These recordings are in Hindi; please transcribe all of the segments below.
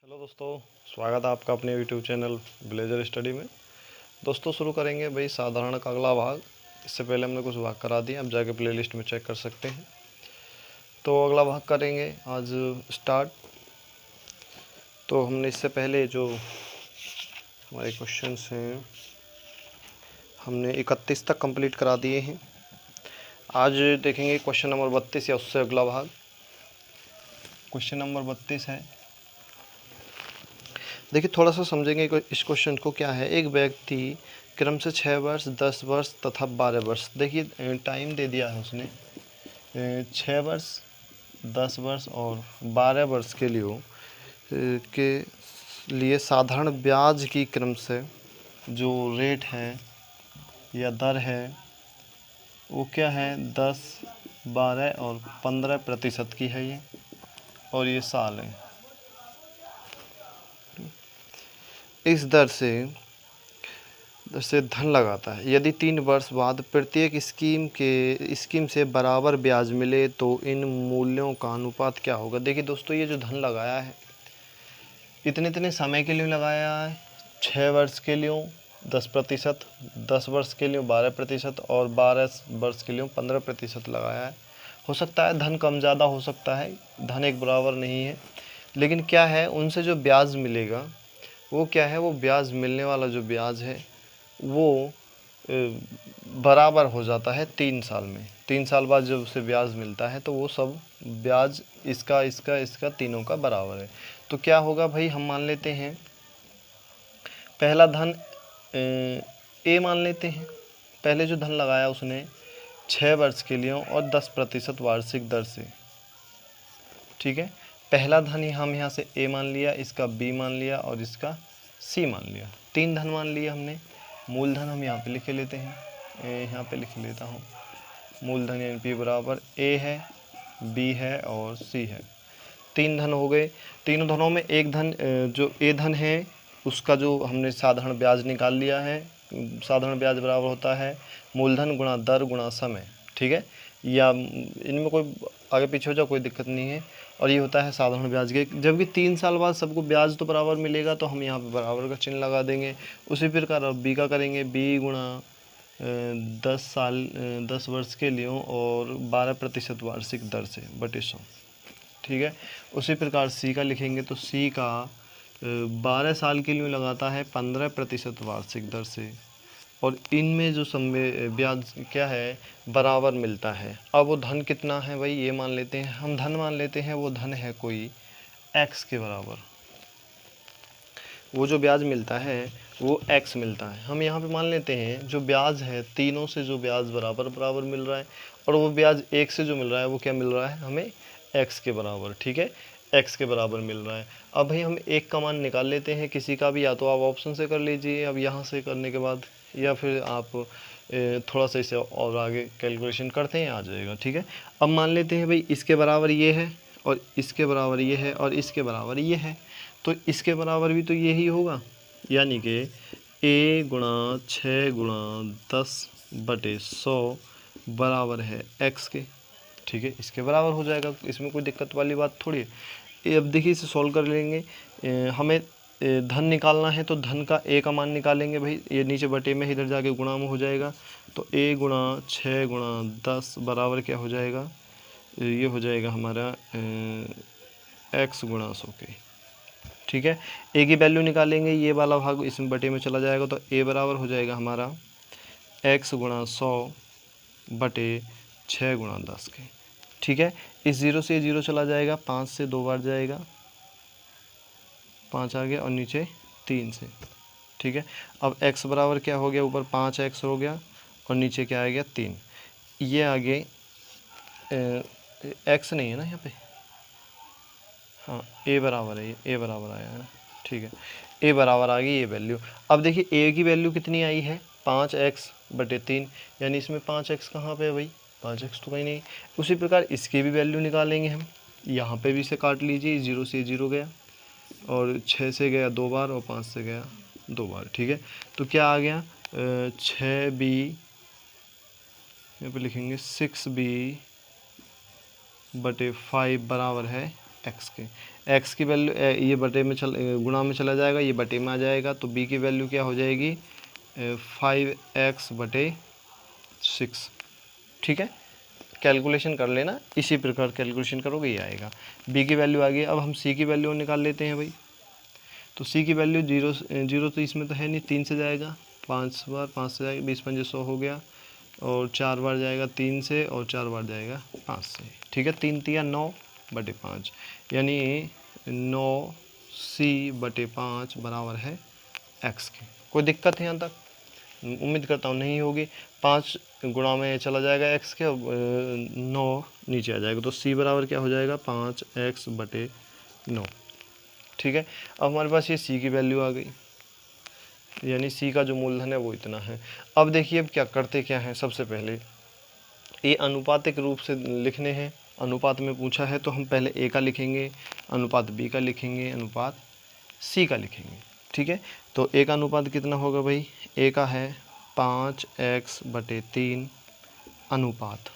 हेलो दोस्तों, स्वागत है आपका अपने यूट्यूब चैनल ब्लेजर स्टडी में। दोस्तों शुरू करेंगे भाई साधारण का अगला भाग। इससे पहले हमने कुछ भाग करा दिए, आप जाके प्लेलिस्ट में चेक कर सकते हैं। तो अगला भाग करेंगे आज स्टार्ट। तो हमने इससे पहले जो हमारे क्वेश्चंस हैं हमने 31 तक कंप्लीट करा दिए हैं। आज देखेंगे क्वेश्चन नंबर 32 या उससे अगला भाग। क्वेश्चन नंबर 32 है, देखिए थोड़ा सा समझेंगे इस क्वेश्चन को। क्या है, एक व्यक्ति क्रम से 6 वर्ष 10 वर्ष तथा 12 वर्ष, देखिए टाइम दे दिया है उसने 6 वर्ष 10 वर्ष और 12 वर्ष के लिए साधारण ब्याज की क्रम से जो रेट है या दर है वो क्या है, 10 12 और 15% की है ये, और ये साल है। इस दर से धन लगाता है। यदि 3 वर्ष बाद प्रत्येक स्कीम से बराबर ब्याज मिले तो इन मूल्यों का अनुपात क्या होगा। देखिए दोस्तों, ये जो धन लगाया है इतने समय के लिए लगाया है। 6 वर्ष के लिए 10%, 10 वर्ष के लिए 12% और 12 वर्ष के लिए 15% लगाया है। हो सकता है धन कम ज़्यादा हो सकता है, धन एक बराबर नहीं है। लेकिन क्या है, उनसे जो ब्याज मिलेगा वो क्या है, वो ब्याज मिलने वाला जो ब्याज है वो बराबर हो जाता है 3 साल में। 3 साल बाद जब उसे ब्याज मिलता है तो वो सब ब्याज इसका तीनों का बराबर है। तो क्या होगा भाई, हम मान लेते हैं पहला धन ए मान लेते हैं। पहले जो धन लगाया उसने 6 वर्ष के लिए और 10% वार्षिक दर से, ठीक है। पहला धन हम यहाँ से ए मान लिया, इसका बी मान लिया और इसका सी मान लिया। 3 धन मान लिया हमने। मूलधन हम यहाँ पे लिख लेते हैं, यहाँ पे लिख लेता हूँ। मूलधन यानी पी बराबर ए है, बी है और सी है। 3 धन हो गए। तीनों धनों में एक धन जो ए धन है उसका जो हमने साधारण ब्याज निकाल लिया है। साधारण ब्याज बराबर होता है मूलधन गुणा दर गुणा समय, ठीक है। या इनमें कोई आगे पीछे हो जाए कोई दिक्कत नहीं है। और ये होता है साधारण ब्याज के। जबकि 3 साल बाद सबको ब्याज तो बराबर मिलेगा तो हम यहाँ पे बराबर का चिन्ह लगा देंगे। उसी प्रकार अब बी का करेंगे, बी गुणा 10 वर्ष के लिए और 12% वार्षिक दर से बटे 100, ठीक है। उसी प्रकार सी का लिखेंगे तो सी का 12 साल के लिए लगाता है 15% वार्षिक दर से, और इनमें जो समय ब्याज क्या है बराबर मिलता है। अब वो धन कितना है भाई, ये मान लेते हैं हम, धन मान लेते हैं वो धन है कोई x के बराबर। वो जो ब्याज मिलता है वो x मिलता है। हम यहाँ पे मान लेते हैं जो ब्याज है तीनों से जो ब्याज बराबर मिल रहा है, और वो ब्याज एक से जो मिल रहा है वो क्या मिल रहा है हमें, x के बराबर, ठीक है, x के बराबर मिल रहा है। अब भाई हम एक का मान निकाल लेते हैं किसी का भी, या तो आप ऑप्शन से कर लीजिए अब यहाँ से करने के बाद, या फिर आप थोड़ा सा इसे और आगे कैलकुलेशन करते हैं आ जाएगा, ठीक है। अब मान लेते हैं भाई इसके बराबर ये है और इसके बराबर ये है और इसके बराबर ये है, तो इसके बराबर भी तो यही होगा। यानी कि a गुणा 6 गुणा 10 बटे 100 बराबर है x के, ठीक है। इसके बराबर हो जाएगा, इसमें कोई दिक्कत वाली बात थोड़ी है। ये अब देखिए इसे सॉल्व कर लेंगे। हमें धन निकालना है तो धन का a का मान निकालेंगे भाई, ये नीचे बटे में इधर जाके गुणा में हो जाएगा। तो a गुणा 6 गुणा 10 बराबर क्या हो जाएगा, ये हो जाएगा हमारा x गुणा 100 के, ठीक है। a की वैल्यू निकालेंगे, ये वाला भाग इसमें बटे में चला जाएगा तो a बराबर हो जाएगा हमारा x गुणा 100 बटे 6 गुणा 10 के, ठीक है। इस 0 से 0 चला जाएगा, 5 से 2 बार जाएगा, 5 आ गया और नीचे 3 से, ठीक है। अब x बराबर क्या हो गया, ऊपर 5x हो गया और नीचे क्या आ गया 3। ये आगे x नहीं है ना यहाँ पे, हाँ a बराबर है, ये a बराबर आया है ना, ठीक है। a बराबर आ गई ये वैल्यू। अब देखिए a की वैल्यू कितनी आई है 5x बटे 3, यानी इसमें 5x कहाँ पे है भाई, 5x तो कहीं नहीं। उसी प्रकार इसकी भी वैल्यू निकालेंगे हम, यहाँ पे भी इसे काट लीजिए, 0 से 0 गया और 6 से गया 2 बार और 5 से गया 2 बार, ठीक है। तो क्या आ गया 6b, यहाँ पे लिखेंगे 6b बटे 5 बराबर है एक्स के। एक्स की वैल्यू ये बटे में गुणा में चला जाएगा, ये बटे में आ जाएगा, तो बी की वैल्यू क्या हो जाएगी 5x/6। ठीक है, कैलकुलेशन कर लेना, इसी प्रकार कैलकुलेशन करोगे ये आएगा। बी की वैल्यू आ गई। अब हम सी की वैल्यू निकाल लेते हैं भाई। तो सी की वैल्यू जीरो तो इसमें तो है नहीं, 3 से जाएगा, 5 बार 5 से जाएगा, 20 × 100 हो गया, और 4 बार जाएगा 3 से, और 4 बार जाएगा 5 से। ठीक है, 3 × 3 = 9/5, यानी 9c/5 बराबर है एक्स के। कोई दिक्कत है यहाँ तक? उम्मीद करता हूँ नहीं होगी। 5 गुणा में चला जाएगा एक्स के, 9 नीचे आ जाएगा, तो सी बराबर क्या हो जाएगा 5x/9। ठीक है, अब हमारे पास ये सी की वैल्यू आ गई, यानी सी का जो मूलधन है वो इतना है। अब देखिए अब क्या करते क्या हैं, सबसे पहले ये अनुपातिक रूप से लिखने हैं। अनुपात में पूछा है तो हम पहले ए का लिखेंगे, अनुपात बी का लिखेंगे, अनुपात सी का लिखेंगे। ठीक है, तो ए का अनुपात कितना होगा भाई, ए का है 5x/3 अनुपात।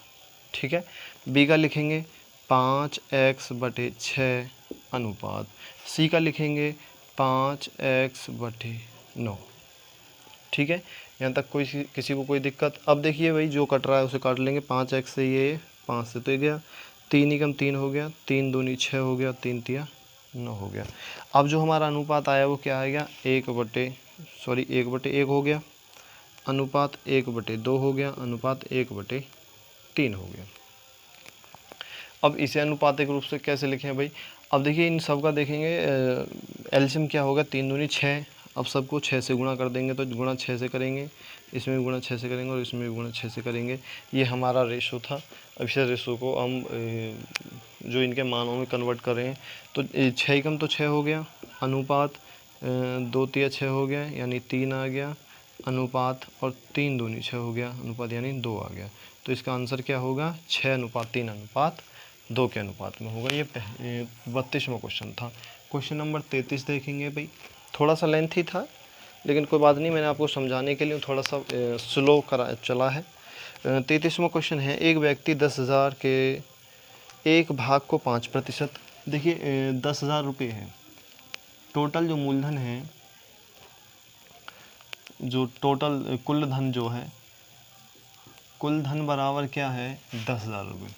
ठीक है, बी का लिखेंगे 5x/6 अनुपात, सी का लिखेंगे 5x/9। ठीक है, यहाँ तक कोई किसी को कोई दिक्कत? अब देखिए भाई, जो कट रहा है उसे काट लेंगे। 5x से ये 5 से तो ये गया, 3 एकम 3 हो गया, 3 दूनी 6 हो गया, 3 तिया 9 हो गया। अब जो हमारा अनुपात आया वो क्या आएगा, 1/1 हो गया, अनुपात 1/2 हो गया, अनुपात 1/3 हो गया। अब इसे अनुपातिक रूप से कैसे लिखें भाई? अब देखिए इन सब का देखेंगे एलसीएम क्या होगा, 3 दूनी 6। अब सबको 6 से गुणा कर देंगे, तो गुणा 6 से करेंगे, इसमें भी गुणा 6 से करेंगे, और इसमें भी गुणा 6 से करेंगे। ये हमारा रेशो था। अब इस रेशो को हम जो इनके मानों में कन्वर्ट कर रहे हैं, तो 6 एकम तो 6 हो गया, अनुपात 2 तिया 6 हो गया, यानी 3 आ गया, अनुपात, और 3 दूनी 6 हो गया, अनुपात यानी 2 आ गया। तो इसका आंसर क्या होगा, 6:3:2 के अनुपात में होगा। ये 32वां क्वेश्चन था। क्वेश्चन नंबर 33 देखेंगे भाई। थोड़ा सा लेंथी था, लेकिन कोई बात नहीं, मैंने आपको समझाने के लिए थोड़ा सा स्लो चला है। 33वां क्वेश्चन है, एक व्यक्ति 10,000 के एक भाग को 5%, देखिए 10,000 रुपये है टोटल जो मूलधन है, जो टोटल कुल धन जो है, कुल धन बराबर क्या है 10,000 रुपये।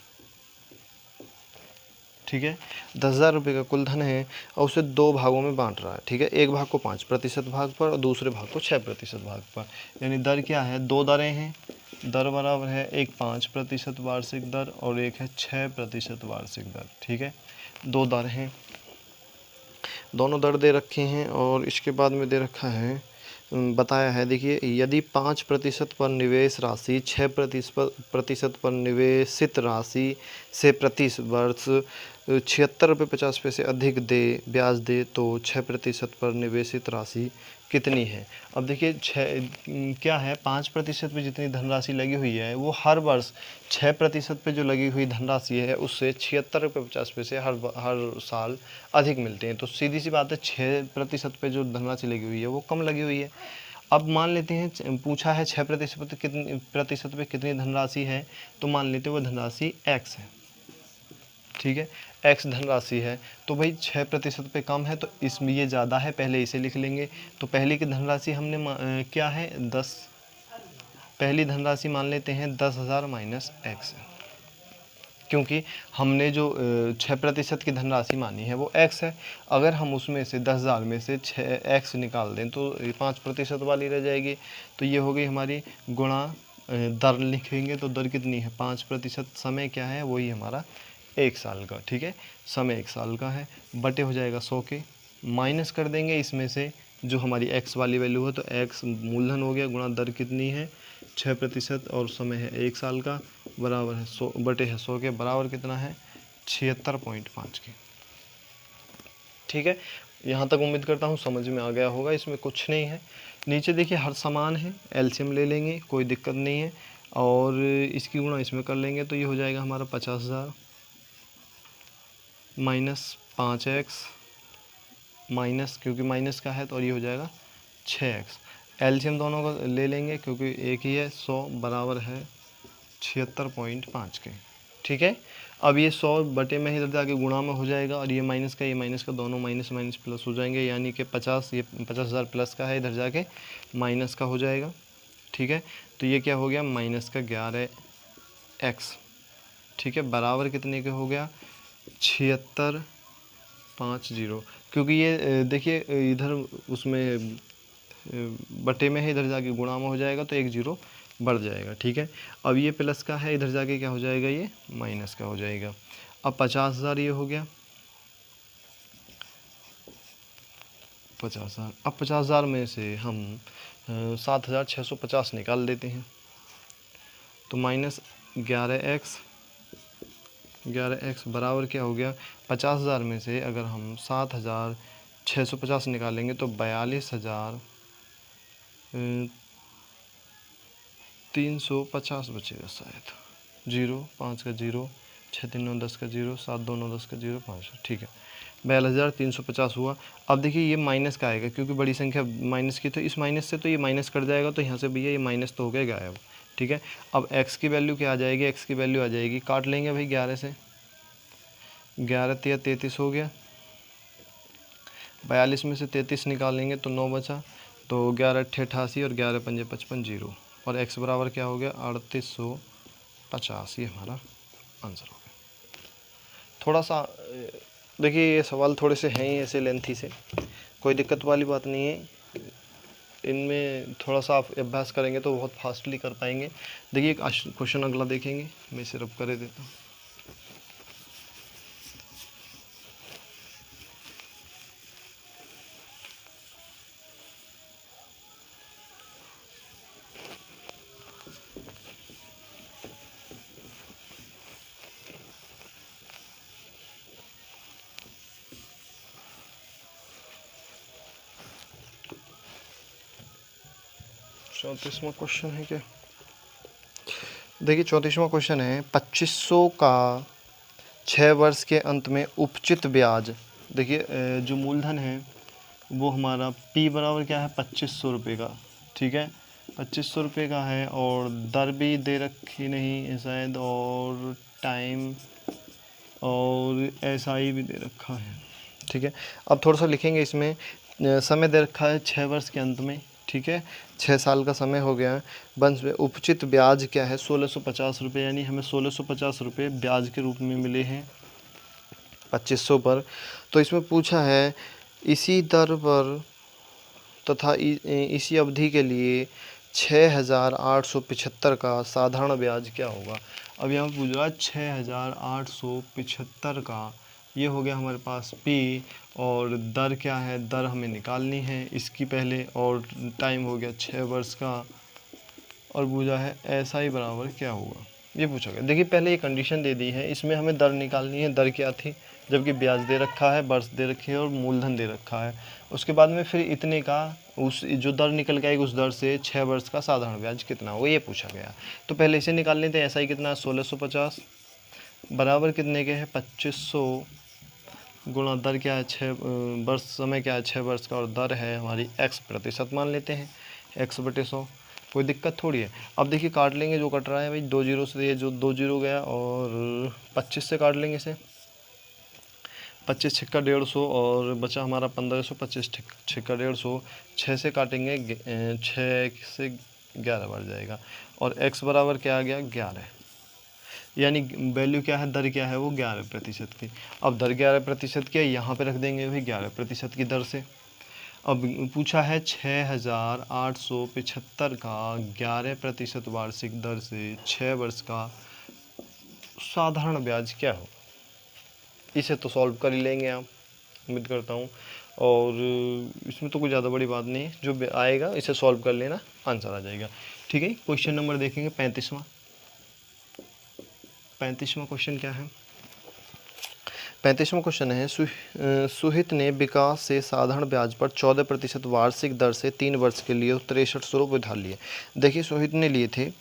ठीक है, 10,000 रुपये का कुल धन है, और उसे 2 भागों में बांट रहा है। ठीक है, एक भाग को 5% भाग पर, और दूसरे भाग को 6% भाग पर। यानी दर क्या है, 2 दरें हैं। दर बराबर है, एक 5% वार्षिक दर और एक है 6% वार्षिक दर। ठीक है, 2 दर हैं, दोनों दर दे रखे हैं, और इसके बाद में दे रखा है, बताया है। देखिए, यदि 5% पर निवेश राशि 6% पर निवेशित राशि से प्रति वर्ष 76 रुपये 50 पैसे अधिक ब्याज दे, तो 6% पर निवेशित राशि कितनी है? अब देखिए, क्या है, 5% पे जितनी धनराशि लगी हुई है, वो हर वर्ष 6% पे जो लगी हुई धनराशि है, उससे 76 रुपये 50 पैसे हर साल अधिक मिलते हैं। तो सीधी सी बात है, 6% पे जो धनराशि लगी हुई है वो कम लगी हुई है। अब मान लेते हैं, पूछा है 6% पे कितनी धनराशि है, तो मान लेते हैं वो धनराशि x है। ठीक है, x धनराशि है, तो भाई 6% पे कम है, तो इसमें ये ज़्यादा है, पहले इसे लिख लेंगे। तो पहली की धनराशि हमने क्या है 10, पहली धनराशि मान लेते हैं 10,000 माइनस x, क्योंकि हमने जो 6% की धनराशि मानी है वो x है। अगर हम उसमें से 10,000 में से 6x निकाल दें तो 5% वाली रह जाएगी। तो ये हो गई हमारी गुणा दर लिखेंगे, तो दर कितनी है 5%, समय क्या है वही हमारा 1 साल का। ठीक है, समय 1 साल का है, बटे हो जाएगा 100 के, माइनस कर देंगे इसमें से जो हमारी x वाली वैल्यू है, तो x मूलधन हो गया, गुणा दर कितनी है 6% और समय है 1 साल का, बराबर है 100 बटे है 100 के, बराबर कितना है 76.5 के। ठीक है, यहाँ तक उम्मीद करता हूँ समझ में आ गया होगा, इसमें कुछ नहीं है। नीचे देखिए हर समान है, एलसीएम ले लेंगे, कोई दिक्कत नहीं है, और इसकी गुणा इसमें कर लेंगे, तो ये हो जाएगा हमारा 50,000 माइनस 5x माइनस, क्योंकि माइनस का है तो ये हो जाएगा 6x। एलसीएम दोनों का ले लेंगे क्योंकि एक ही है, 100 बराबर है 76.5 के। ठीक है, अब ये 100 बटे में इधर जाके गुणा में हो जाएगा, और ये माइनस का दोनों माइनस माइनस प्लस हो जाएंगे, यानी कि 50, ये 50,000 प्लस का है, इधर जाके माइनस का हो जाएगा। ठीक है, तो ये क्या हो गया, माइनस का 11x। ठीक है, बराबर कितने के हो गया, 7650। क्योंकि ये देखिए इधर उसमें बटे में है, इधर जाके गुणा में हो जाएगा, तो एक जीरो बढ़ जाएगा। ठीक है, अब ये प्लस का है, इधर जाके क्या हो जाएगा, ये माइनस का हो जाएगा। अब 50,000 ये हो गया 50,000। अब 50,000 में से हम 7,650 निकाल देते हैं, तो माइनस 11x बराबर क्या हो गया, 50,000 में से अगर हम 7,650 निकालेंगे तो 42,350 बचेगा शायद। 0 5 का 0, 6 3 9 10 का 0, 7 2 9 10 का 0, 5। ठीक है, 42,350 हुआ। अब देखिए ये माइनस का आएगा, क्योंकि बड़ी संख्या माइनस की, तो इस माइनस से तो ये माइनस कट जाएगा, तो यहाँ से भैया ये माइनस तो हो गया गायब। ठीक है, अब x की वैल्यू क्या आ जाएगी, x की वैल्यू आ जाएगी, काट लेंगे भाई 11 से, 11 तिया 33 हो गया, 42 में से 33 निकालेंगे तो 9 बचा, तो 11 अट्ठे 88 और 11 पंजे 55, 0, और x बराबर क्या हो गया, 3850। ये हमारा आंसर हो गया। थोड़ा सा देखिए ये सवाल थोड़े से हैं ही ऐसे लेंथी से, कोई दिक्कत वाली बात नहीं है, इनमें थोड़ा सा आप अभ्यास करेंगे तो बहुत फास्टली कर पाएंगे। देखिए एक क्वेश्चन अगला देखेंगे, मैं इसे रब कर देता हूँ। चौंतीसवां क्वेश्चन है क्या, देखिए 34वां क्वेश्चन है, 2500 का 6 वर्ष के अंत में उपचित ब्याज। देखिए जो मूलधन है वो हमारा P बराबर क्या है, 2500 रुपये का। ठीक है, 2500 रुपये का है, और दर भी दे रखी नहीं है शायद, और टाइम और SI भी दे रखा है। ठीक है, अब थोड़ा सा लिखेंगे इसमें, समय दे रखा है 6 वर्ष के अंत में। ठीक है, 6 साल का समय हो गया है। वंश में उपचित ब्याज क्या है, 1650 रुपये, यानी हमें 1650 रुपये ब्याज के रूप में मिले हैं 2500 पर। तो इसमें पूछा है इसी दर पर तथा इसी अवधि के लिए 6,875 का साधारण ब्याज क्या होगा। अब यहाँ पूछ रहा है 6,875 का, ये हो गया हमारे पास P, और दर क्या है, दर हमें निकालनी है इसकी पहले, और टाइम हो गया 6 वर्ष का, और पूछा है SI बराबर क्या होगा, ये पूछा गया। देखिए पहले ये कंडीशन दे दी है, इसमें हमें दर निकालनी है, दर क्या थी, जबकि ब्याज दे रखा है, वर्ष दे रखी है, और मूलधन दे रखा है। उसके बाद में फिर इतने का, उस जो दर निकल के आएगी उस दर से 6 वर्ष का साधारण ब्याज कितना हो, ये पूछा गया। तो पहले इसे निकाल लेते हैं, SI कितना है 1650 बराबर कितने के है 2500 गुणा दर क्या है 6 वर्ष, समय क्या है 6 वर्ष का, और दर है हमारी x प्रतिशत मान लेते हैं, x/100। कोई दिक्कत थोड़ी है। अब देखिए काट लेंगे, जो कट रहा है भाई 2 जीरो से, ये जो 2 जीरो गया, और 25 से काट लेंगे इसे, 25 छक्का 150, और बचा हमारा 1500, 25 छक्का 150, 6 से काटेंगे 6 से 11 बढ़ जाएगा, और x बराबर क्या आ गया 11, यानी वैल्यू क्या है, दर क्या है वो 11% की। अब दर 11% की है, यहाँ पे रख देंगे भाई 11% की दर से। अब पूछा है 6,875 का 11% वार्षिक दर से 6 वर्ष का साधारण ब्याज क्या हो। इसे तो सॉल्व कर ही लेंगे आप, उम्मीद करता हूँ, और इसमें तो कोई ज़्यादा बड़ी बात नहीं है, जो आएगा इसे सॉल्व कर लेना, आंसर आ जाएगा। ठीक है, क्वेश्चन नंबर देखेंगे 35वां क्वेश्चन क्या है। 35वां क्वेश्चन है, सुहित ने विकास से साधारण ब्याज पर 14% वार्षिक दर से 3 वर्ष के लिए 6300 रुपये उधार लिए। देखिए सुहित ने लिए थे,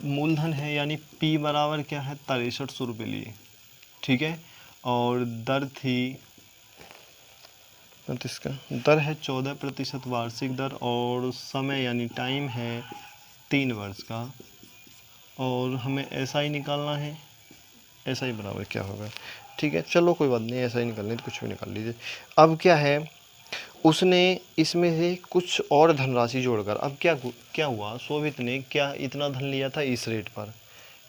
मूलधन है यानी P बराबर क्या है 6300 रुपये लिए। ठीक है, और दर थी, इसका दर है 14% वार्षिक दर, और समय यानी टाइम है 3 वर्ष का, और हमें ऐसा ही निकालना है। ऐसा ही बराबर क्या होगा, ठीक है, चलो कोई बात नहीं, ऐसा ही निकालनी तो कुछ भी निकाल लीजिए। अब क्या है, उसने इसमें से कुछ और धनराशि जोड़कर, अब क्या क्या हुआ, शोभित ने क्या इतना धन लिया था इस रेट पर।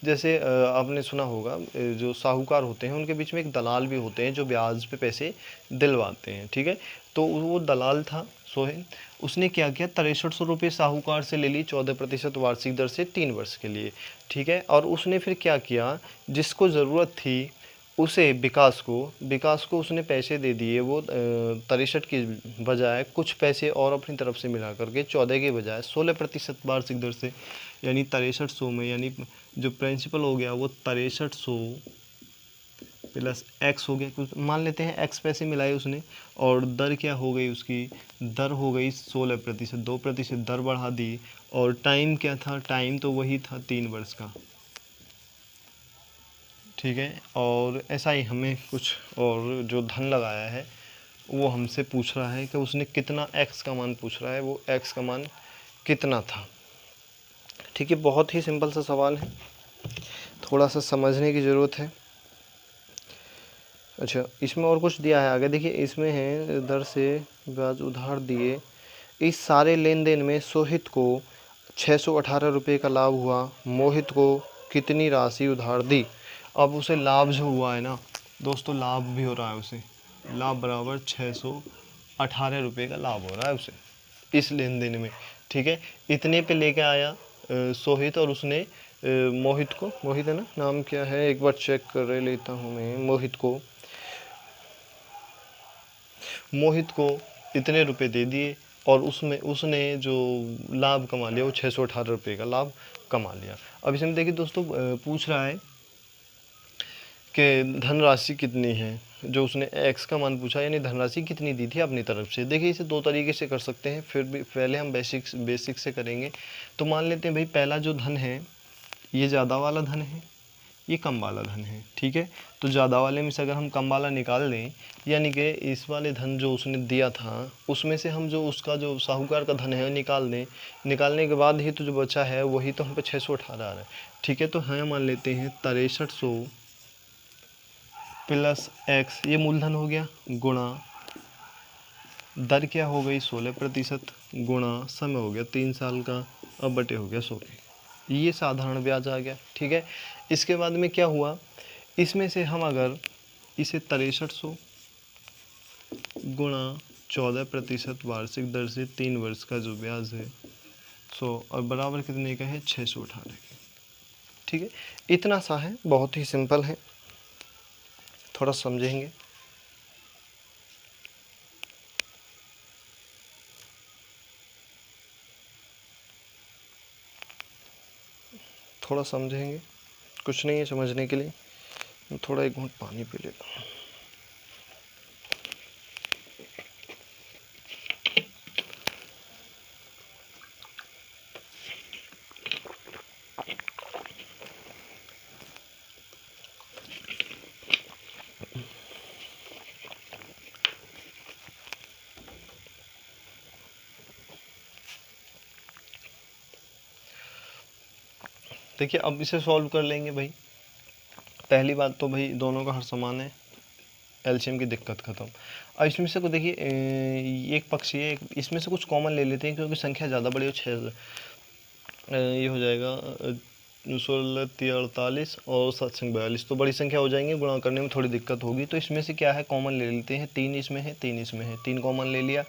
जैसे आपने सुना होगा जो साहूकार होते हैं उनके बीच में एक दलाल भी होते हैं जो ब्याज पे पैसे दिलवाते हैं, ठीक है। तो वो दलाल था सोहेल, उसने क्या किया, 6300 रुपये साहूकार से ले ली 14% वार्षिक दर से 3 वर्ष के लिए, ठीक है। और उसने फिर क्या किया, जिसको ज़रूरत थी उसे विकास को उसने पैसे दे दिए। वो 63 की बजाय कुछ पैसे और अपनी तरफ से मिला करके 14 के बजाय 16% वार्षिक दर से, यानी 6300 में, यानी जो प्रिंसिपल हो गया वो 6300 प्लस एक्स हो गया, कुछ मान लेते हैं एक्स पैसे मिलाए उसने। और दर क्या हो गई उसकी, दर हो गई 16%, 2% दर बढ़ा दी। और टाइम क्या था, टाइम तो वही था 3 वर्ष का, ठीक है। और ऐसा ही हमें कुछ और जो धन लगाया है वो हमसे पूछ रहा है कि उसने कितना, एक्स का मान पूछ रहा है, वो एक्स का मान कितना था, ठीक है। बहुत ही सिंपल सा सवाल है, थोड़ा सा समझने की ज़रूरत है। अच्छा, इसमें और कुछ दिया है आगे, देखिए इसमें है दर से ब्याज उधार दिए। इस सारे लेन देन में सोहित को 618 रुपये का लाभ हुआ, मोहित को कितनी राशि उधार दी। अब उसे लाभ जो हुआ है ना दोस्तों, लाभ भी हो रहा है उसे, लाभ बराबर 618 रुपये का लाभ हो रहा है उसे इस लेन देन में, ठीक है। इतने पे लेके आया सोहित, और उसने मोहित को, मोहित है ना, नाम क्या है एक बार चेक कर लेता हूँ मैं, मोहित को इतने रुपए दे दिए, और उसमें उसने जो लाभ कमा लिया वो 618 रुपये का लाभ कमा लिया। अब इसमें देखिए दोस्तों, पूछ रहा है कि धनराशि कितनी है, जो उसने एक्स का मान पूछा, यानी धनराशि कितनी दी थी अपनी तरफ से। देखिए इसे दो तरीके से कर सकते हैं, फिर भी पहले हम बेसिक से करेंगे। तो मान लेते हैं भाई, पहला जो धन है ये ज़्यादा वाला धन है, ये कम वाला धन है, ठीक है। तो ज़्यादा वाले में से अगर हम कम वाला निकाल दें, यानी कि इस वाले धन जो उसने दिया था उसमें से हम जो उसका जो साहूकार का धन है निकाल दें, निकालने के बाद ही तो जो बचा है वही तो हम पे 618 आ रहा है, ठीक है। तो हाँ मान लेते हैं 6300 प्लस एक्स, ये मूलधन हो गया, गुणा दर क्या हो गई 16%, गुणा समय हो गया 3 साल का, अब बटे हो गया 100 के, ये साधारण ब्याज आ गया, ठीक है। इसके बाद में क्या हुआ, इसमें से हम अगर इसे 6300 गुणा 14% वार्षिक दर से 3 वर्ष का जो ब्याज है 100, और बराबर कितने का है 618 के, ठीक है। इतना सा है, बहुत ही सिंपल है, थोड़ा समझेंगे। थोड़ा समझेंगे, कुछ नहीं है समझने के लिए, थोड़ा एक घूंट पानी पी लेता हूँ। देखिए अब इसे सॉल्व कर लेंगे भाई। पहली बात तो भाई दोनों का हर समान है, एलसीएम की दिक्कत खत्म। अब इसमें से को देखिए, एक पक्ष ये, इसमें से कुछ कॉमन ले लेते हैं क्योंकि संख्या ज़्यादा बड़ी हो, 6 ये हो जाएगा 16 3 48 और 7 संग 42, तो बड़ी संख्या हो जाएंगी, गुणा करने में थोड़ी दिक्कत होगी। तो इसमें से क्या है, कॉमन ले लेते हैं, 3 इसमें है 3 इसमें है, 3 कॉमन ले लिया,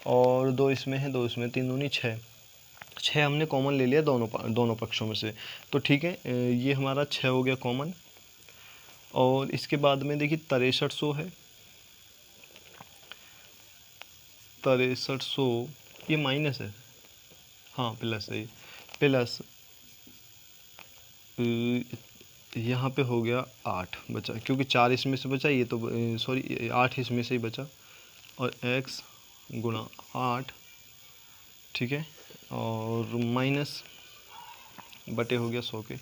और 2 इसमें है 2 इसमें, 3 दूनी 6, 6 हमने कॉमन ले लिया दोनों पक्षों में से, तो ठीक है, ये हमारा 6 हो गया कॉमन। और इसके बाद में देखिए 6300 है, 6300 ये माइनस है, हाँ प्लस है, प्लस यहाँ पे हो गया 8 बचा, क्योंकि 4 इसमें से बचा, ये तो सॉरी 8 इसमें से ही बचा, और x गुणा 8, ठीक है, और माइनस बटे हो गया 100 के,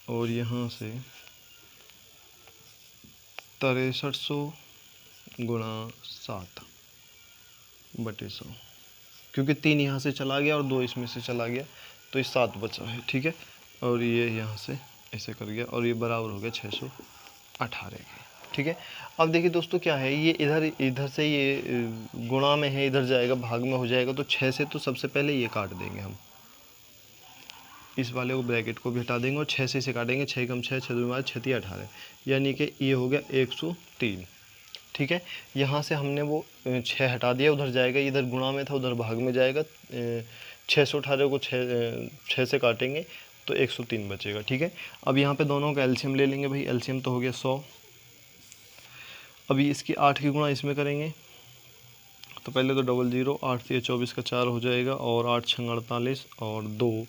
और यहाँ से 6300 गुणा 7 बटे 100, क्योंकि 3 यहाँ से चला गया और 2 इसमें से चला गया, तो ये 7 बचा है, ठीक है। और ये यहाँ से ऐसे कर गया और ये बराबर हो गया 618 के। ठीक है। अब देखिए दोस्तों क्या है, ये इधर इधर से ये गुणा में है, इधर जाएगा भाग में हो जाएगा, तो 6 से तो सबसे पहले ये काट देंगे हम, इस वाले को ब्रैकेट को भी हटा देंगे और 6 से इसे काटेंगे, 6 कम 6, 6 दूनी 12, 6 तिया 18, यानी कि ये हो गया 103। ठीक है। यहाँ से हमने वो 6 हटा दिया, उधर जाएगा, इधर गुणा में था उधर भाग में जाएगा, 618 को 6 से काटेंगे तो 103 बचेगा। ठीक है। अब यहाँ पे दोनों का एलसीएम ले लेंगे भाई, एलसीएम तो हो गया 100। अभी इसकी 8 की गुणा इसमें करेंगे, तो पहले तो 00, 8 से 24 का 4 हो जाएगा और 8 छंग 48 और 2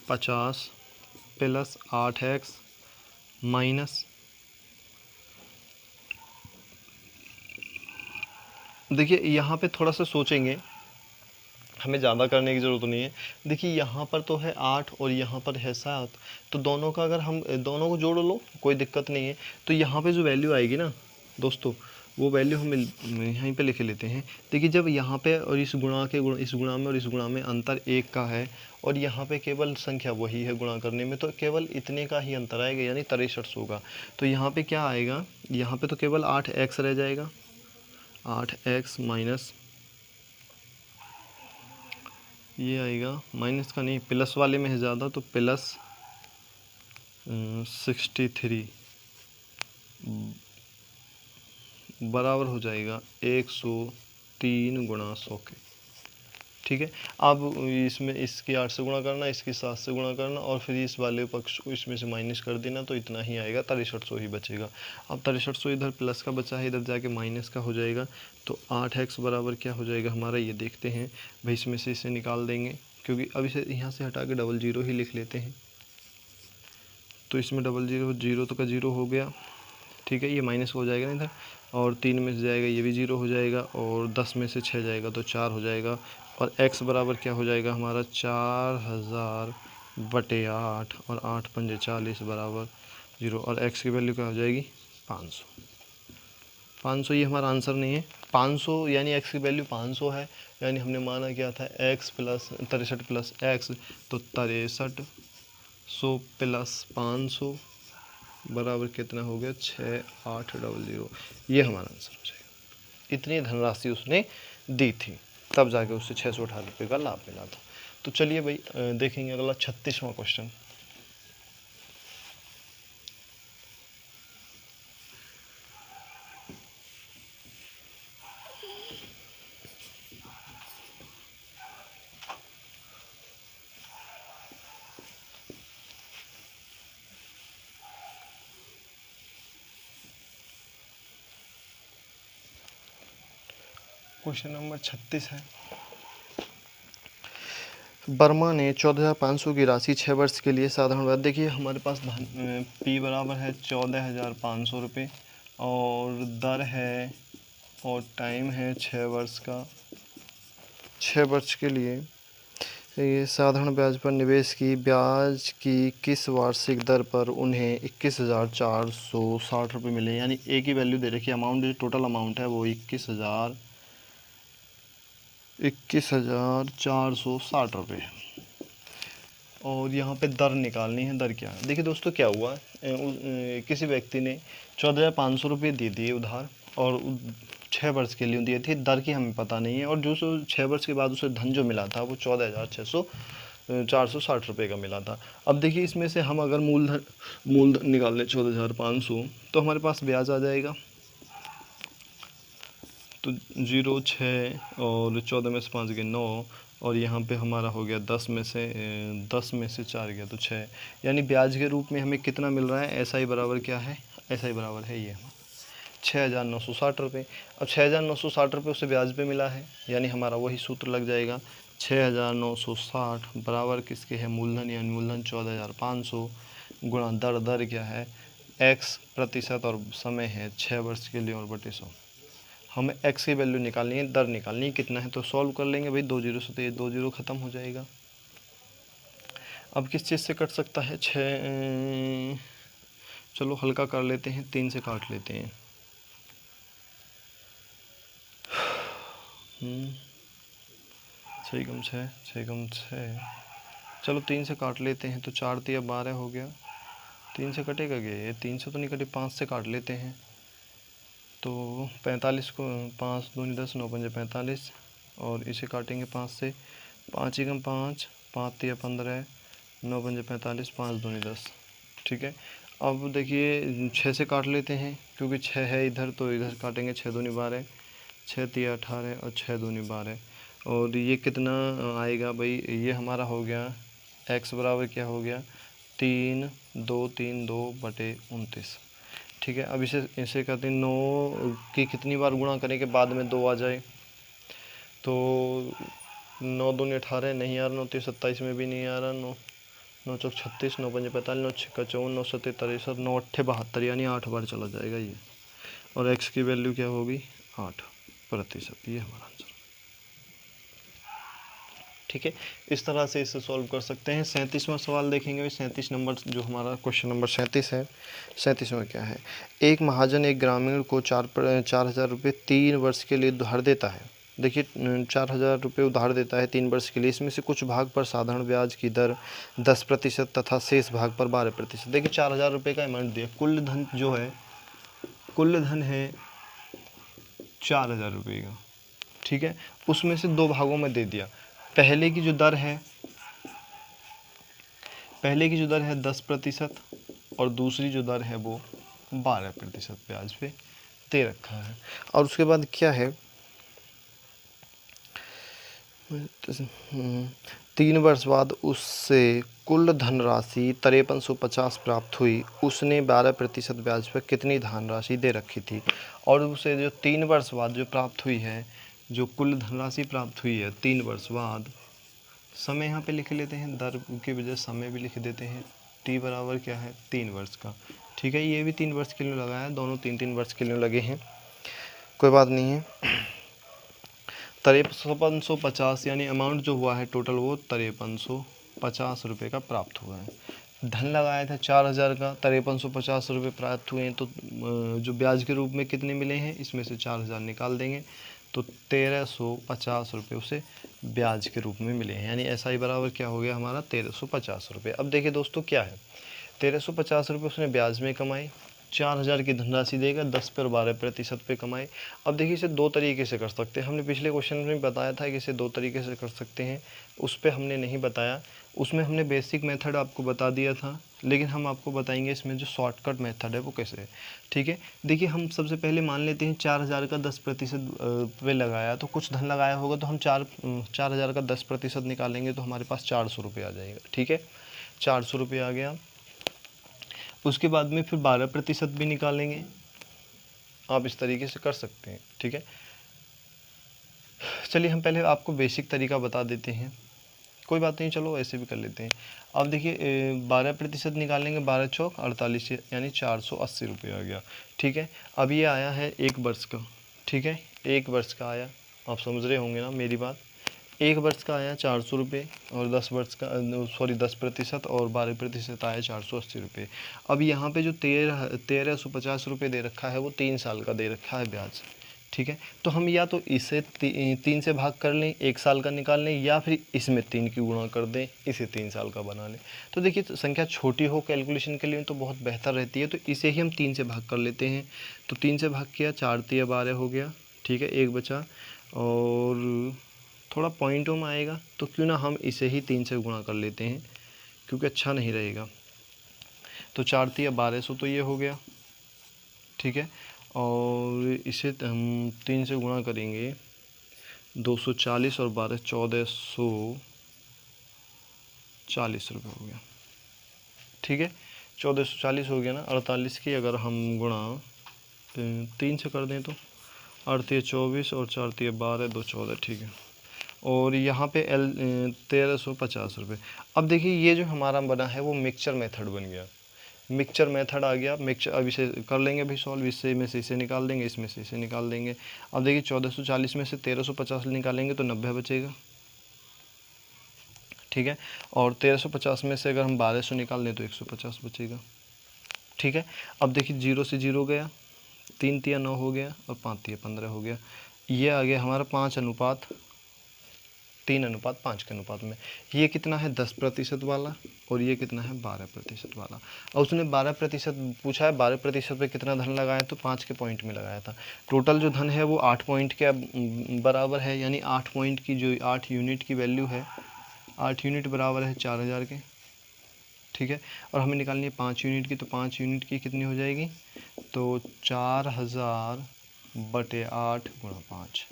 50 प्लस 8x माइनस, देखिए यहाँ पे थोड़ा सा सोचेंगे, हमें ज़्यादा करने की ज़रूरत नहीं है। देखिए यहाँ पर तो है 8 और यहाँ पर है 7, तो दोनों का अगर हम दोनों को जोड़ लो कोई दिक्कत नहीं है। तो यहाँ पे जो वैल्यू आएगी ना दोस्तों, वो वैल्यू हम यहीं पे लिख लेते हैं। देखिए जब यहाँ पे और इस गुणा के गुणा, इस गुणा में और इस गुणा में अंतर 1 का है और यहाँ पे केवल संख्या वही है गुणा करने में, तो केवल इतने का ही अंतर आएगा, यानी 6300 का। तो यहाँ पे क्या आएगा, यहाँ पे तो केवल 8x रह जाएगा, 8x माइनस ये आएगा, माइनस का नहीं प्लस वाले में है ज़्यादा, तो प्लस 63 बराबर हो जाएगा 103 गुणा 100 के। ठीक है। अब इसमें इसकी 8 से गुणा करना, इसकी 7 से गुणा करना और फिर इस वाले पक्ष को इसमें से माइनस कर देना, तो इतना ही आएगा, 6300 ही बचेगा। अब 6300 इधर प्लस का बचा है, इधर जाके माइनस का हो जाएगा, तो 8x बराबर क्या हो जाएगा हमारा, ये देखते हैं भाई, इसमें से इसे निकाल देंगे, क्योंकि अब इसे यहाँ से हटा के 00 ही लिख लेते हैं, तो इसमें 00 जीरो तो का 0 हो गया। ठीक है, ये माइनस हो जाएगा ना इधर, और 3 में से जाएगा ये भी 0 हो जाएगा, और 10 में से 6 जाएगा तो 4 हो जाएगा, और x बराबर क्या हो जाएगा हमारा 4000/8, और 8 पंजे 40 बराबर 0, और x की वैल्यू क्या हो जाएगी 500। 500 ये हमारा आंसर नहीं है, 500 यानी x की वैल्यू 500 है, यानी हमने माना क्या था x प्लस 63 प्लस x, तो 6300 प्लस 500 बराबर कितना हो गया 6800, ये हमारा आंसर हो जाएगा। इतनी धनराशि उसने दी थी, तब जाके उससे 618 रुपये का लाभ मिला था। तो चलिए भाई देखेंगे अगला 36वां क्वेश्चन। क्वेश्चन नंबर 36 है। वर्मा ने 14,500 की राशि 6 वर्ष के लिए साधारण ब्याज, देखिए हमारे पास P बराबर है 14,500 रुपये, और दर है और टाइम है 6 वर्ष का। 6 वर्ष के लिए ये साधारण ब्याज पर निवेश की ब्याज की किस वार्षिक दर पर उन्हें 21,460 रुपये मिले, यानी एक ही वैल्यू दे रखी है, अमाउंट जो टोटल अमाउंट है वो 21,460 रुपये है, और यहाँ पे दर निकालनी है। दर क्या है, देखिए दोस्तों क्या हुआ, किसी व्यक्ति ने 14,500 रुपये दे दिए उधार, और 6 वर्ष के लिए दिए थे, दर की हमें पता नहीं है, और जो 6 वर्ष के बाद उसे धन जो मिला था वो 14,460 रुपये का मिला था। अब देखिए इसमें से हम अगर मूलधन निकाल लें 14,500, तो हमारे पास ब्याज आ जाएगा, तो 0 6 और 14 में से 5 गए 9, और यहाँ पे हमारा हो गया 10 में से 4 गया तो 6, यानी ब्याज के रूप में हमें कितना मिल रहा है, SI बराबर क्या है, SI बराबर है ये 6,960 रुपये। अब 6,960 रुपये उसे ब्याज पे मिला है, यानी हमारा वही सूत्र लग जाएगा, 6,960 बराबर किसके है, मूलधन, यानी मूलधन 14,500 गुणा दर क्या है x प्रतिशत, और समय है 6 वर्ष के लिए, और बटे 100। हमें x की वैल्यू निकालनी है, दर निकालनी है कितना है, तो सॉल्व कर लेंगे भाई, 2 जीरो से तो ये 2 जीरो ख़त्म हो जाएगा। अब किस चीज़ से कट सकता है, 6, चलो हल्का कर लेते हैं, 3 से काट लेते हैं। 6 कम 6, 6 कम 6, चलो 3 से काट लेते हैं, तो 4 तिया 12 हो गया। 3 से कटेगा क्या? ये 3 से तो नहीं कटे, 5 से काट लेते हैं। तो 45 को 5 दूनी 10, 9 पंजे 45, और इसे काटेंगे 5 से। 5 एकम 5, 5 तिया 15, 9 पंजे 45, 5 दूनी 10। ठीक है, अब देखिए 6 से काट लेते हैं, क्योंकि 6 है इधर, तो इधर काटेंगे। 6 दूनी 12, 6 तिया 18 और 6 दूनी 12। और ये कितना आएगा भाई? ये हमारा हो गया x बराबर क्या हो गया? 3/2 ठीक है, अब इसे इसे करते हैं 9 की कितनी बार गुणा करें कि बाद में 2 आ जाए? तो 9 दूनी 18 नहीं आ रहा, 9 तिया 27 में भी नहीं आ रहा, 9 9 चौक 36, 9 पंजे 45, 9 छक्का 54, 9 सत्ते 63, 9 अट्ठे 72, यानी 8 बार चला जाएगा ये। और x की वैल्यू क्या होगी? 8%। ये हमारा आंसर। ठीक है, इस तरह से इसे सॉल्व कर सकते हैं। 37वां सवाल देखेंगे। 37 नंबर जो हमारा क्वेश्चन नंबर 37 है। 37 में क्या है? एक महाजन एक ग्रामीण को 4,000 रुपये 3 वर्ष के लिए उधार देता है। देखिए 4,000 रुपये उधार देता है 3 वर्ष के लिए। इसमें से कुछ भाग पर साधारण ब्याज की दर 10% तथा शेष भाग पर 12%। देखिए 4,000 रुपये का अमाउंट दिया। कुल धन जो है, कुल धन है 4,000 रुपये का। ठीक है, उसमें से 2 भागों में दे दिया। पहले की जो दर है 10%, और दूसरी जो दर है वो 12% ब्याज पे दे रखा है। और उसके बाद क्या है? 3 वर्ष बाद उससे कुल धनराशि 5350 प्राप्त हुई। उसने 12% ब्याज पर कितनी धनराशि दे रखी थी? और उसे जो 3 वर्ष बाद जो प्राप्त हुई है, जो कुल धनराशि प्राप्त हुई है 3 वर्ष बाद, समय यहाँ पे लिख लेते हैं, दर की वजह समय भी लिख देते हैं। t बराबर क्या है? 3 वर्ष का। ठीक है, ये भी 3 वर्ष के लिए लगाया है, दोनों 3-3 वर्ष के लिए लगे हैं, कोई बात नहीं है। 5350 यानी अमाउंट जो हुआ है टोटल वो 5350 रुपये का प्राप्त हुआ है। धन लगाया था 4,000 का, 5350 रुपये प्राप्त हुए हैं, तो जो ब्याज के रूप में कितने मिले हैं, इसमें से 4,000 निकाल देंगे, तो 1,350 रुपये उसे ब्याज के रूप में मिले हैं। यानी ऐसा ही बराबर क्या हो गया हमारा? 1,350 रुपये। अब देखिए दोस्तों क्या है, 1,350 रुपये उसने ब्याज में कमाए, 4,000 की धनराशि देगा, 10 पर 12% पे कमाए। अब देखिए इसे 2 तरीके से कर सकते हैं। हमने पिछले क्वेश्चन में बताया था कि इसे 2 तरीके से कर सकते हैं, उस पर हमने नहीं बताया। उसमें हमने बेसिक मेथड आपको बता दिया था, लेकिन हम आपको बताएंगे इसमें जो शॉर्टकट मेथड है वो कैसे है। ठीक है, देखिए हम सबसे पहले मान लेते हैं 4,000 का 10% पे लगाया, तो कुछ धन लगाया होगा, तो हम 4,000 का 10% निकालेंगे तो हमारे पास 400 रुपये आ जाएगा। ठीक है, 400 रुपये आ गया। उसके बाद में फिर 12% भी निकालेंगे। आप इस तरीके से कर सकते हैं। ठीक है, चलिए हम पहले आपको बेसिक तरीका बता देते हैं, कोई बात नहीं, चलो ऐसे भी कर लेते हैं। अब देखिए 12% निकालेंगे, 12 चौक 48, यानी 480 रुपये आ गया। ठीक है, अब ये आया है 1 वर्ष का। ठीक है, 1 वर्ष का आया, आप समझ रहे होंगे ना मेरी बात। 1 वर्ष का आया 400 रुपये, और 10 वर्ष का 10% और 12% आया 480 रुपये। अब यहाँ पे जो 1,350 रुपये दे रखा है वो 3 साल का दे रखा है ब्याज। ठीक है, तो हम या तो इसे 3 से भाग कर लें, 1 साल का निकाल लें, या फिर इसमें 3 की गुणा कर दें, इसे 3 साल का बना लें। तो देखिए संख्या छोटी हो कैलकुलेशन के लिए तो बहुत बेहतर रहती है, तो इसे ही हम 3 से भाग कर लेते हैं। तो 3 से भाग किया, 4 तिया 12 हो गया। ठीक है, 1 बचा, और थोड़ा पॉइंटों में आएगा, तो क्यों ना हम इसे ही 3 से गुणा कर लेते हैं, क्योंकि अच्छा नहीं रहेगा। तो 4 तिया 1200 तो ये हो गया। ठीक है, और इसे हम 3 से गुणा करेंगे, 240 और 12 1440 रुपये हो गया। ठीक है, 1440 हो गया ना। 48 की अगर हम गुणा 3 से कर दें तो 8 तिया 24 और 4 तिया 12, 2 14। ठीक है, और यहाँ पे 1,350 रुपये। अब देखिए ये जो हमारा बना है वो मिक्सचर मेथड बन गया, मिक्सचर मेथड आ गया। मिक्सचर अब इसे कर लेंगे भी सॉल्व, इससे में से इसे निकाल देंगे, इसमें से इसे निकाल देंगे। अब देखिए 1440 में से 1,350 निकालेंगे तो 90 बचेगा। ठीक है, और 1,350 में से अगर हम 1,200 निकाल दें तो 150 बचेगा। ठीक है, अब देखिए 0 से 0 गया, 3 तिया 9 हो गया, और 5 तिया 15 हो गया। ये आ गया हमारा 5:1। 3:5 के अनुपात में। ये कितना है 10% वाला और ये कितना है 12% वाला। और उसने 12% पूछा है, 12% पे कितना धन लगाया तो 5 के पॉइंट में लगाया था। टोटल जो धन है वो 8 पॉइंट के बराबर है, यानी 8 पॉइंट की जो 8 यूनिट की वैल्यू है, 8 यूनिट बराबर है 4000 के, ठीक है। और हमें निकालनी है 5 यूनिट की, तो 5 यूनिट की कितनी हो जाएगी, तो 4000 बटे 8 गुणा 5,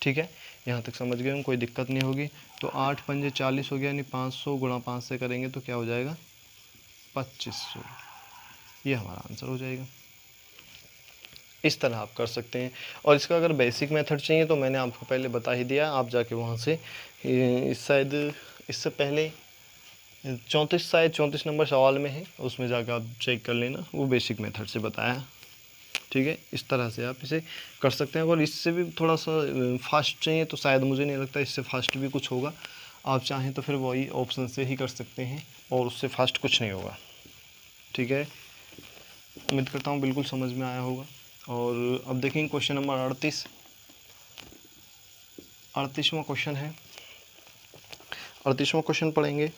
ठीक है। यहाँ तक समझ गए हम, कोई दिक्कत नहीं होगी। तो 8 पंजे 40 हो गया, यानी 500 गुणा 5 से करेंगे तो क्या हो जाएगा 2500। ये हमारा आंसर हो जाएगा। इस तरह आप कर सकते हैं। और इसका अगर बेसिक मेथड चाहिए तो मैंने आपको पहले बता ही दिया, आप जाके वहाँ से शायद इससे पहले 34 नंबर सवाल में है, उसमें जाकर आप चेक कर लेना, वो बेसिक मेथड से बताया, ठीक है। इस तरह से आप इसे कर सकते हैं। अगर इससे भी थोड़ा सा फास्ट चाहिए तो शायद मुझे नहीं लगता इससे फास्ट भी कुछ होगा। आप चाहें तो फिर वही ऑप्शन से ही कर सकते हैं और उससे फास्ट कुछ नहीं होगा, ठीक है। उम्मीद करता हूँ बिल्कुल समझ में आया होगा। और अब देखेंगे क्वेश्चन नंबर 38वां क्वेश्चन है। 38वां क्वेश्चन पढ़ेंगे।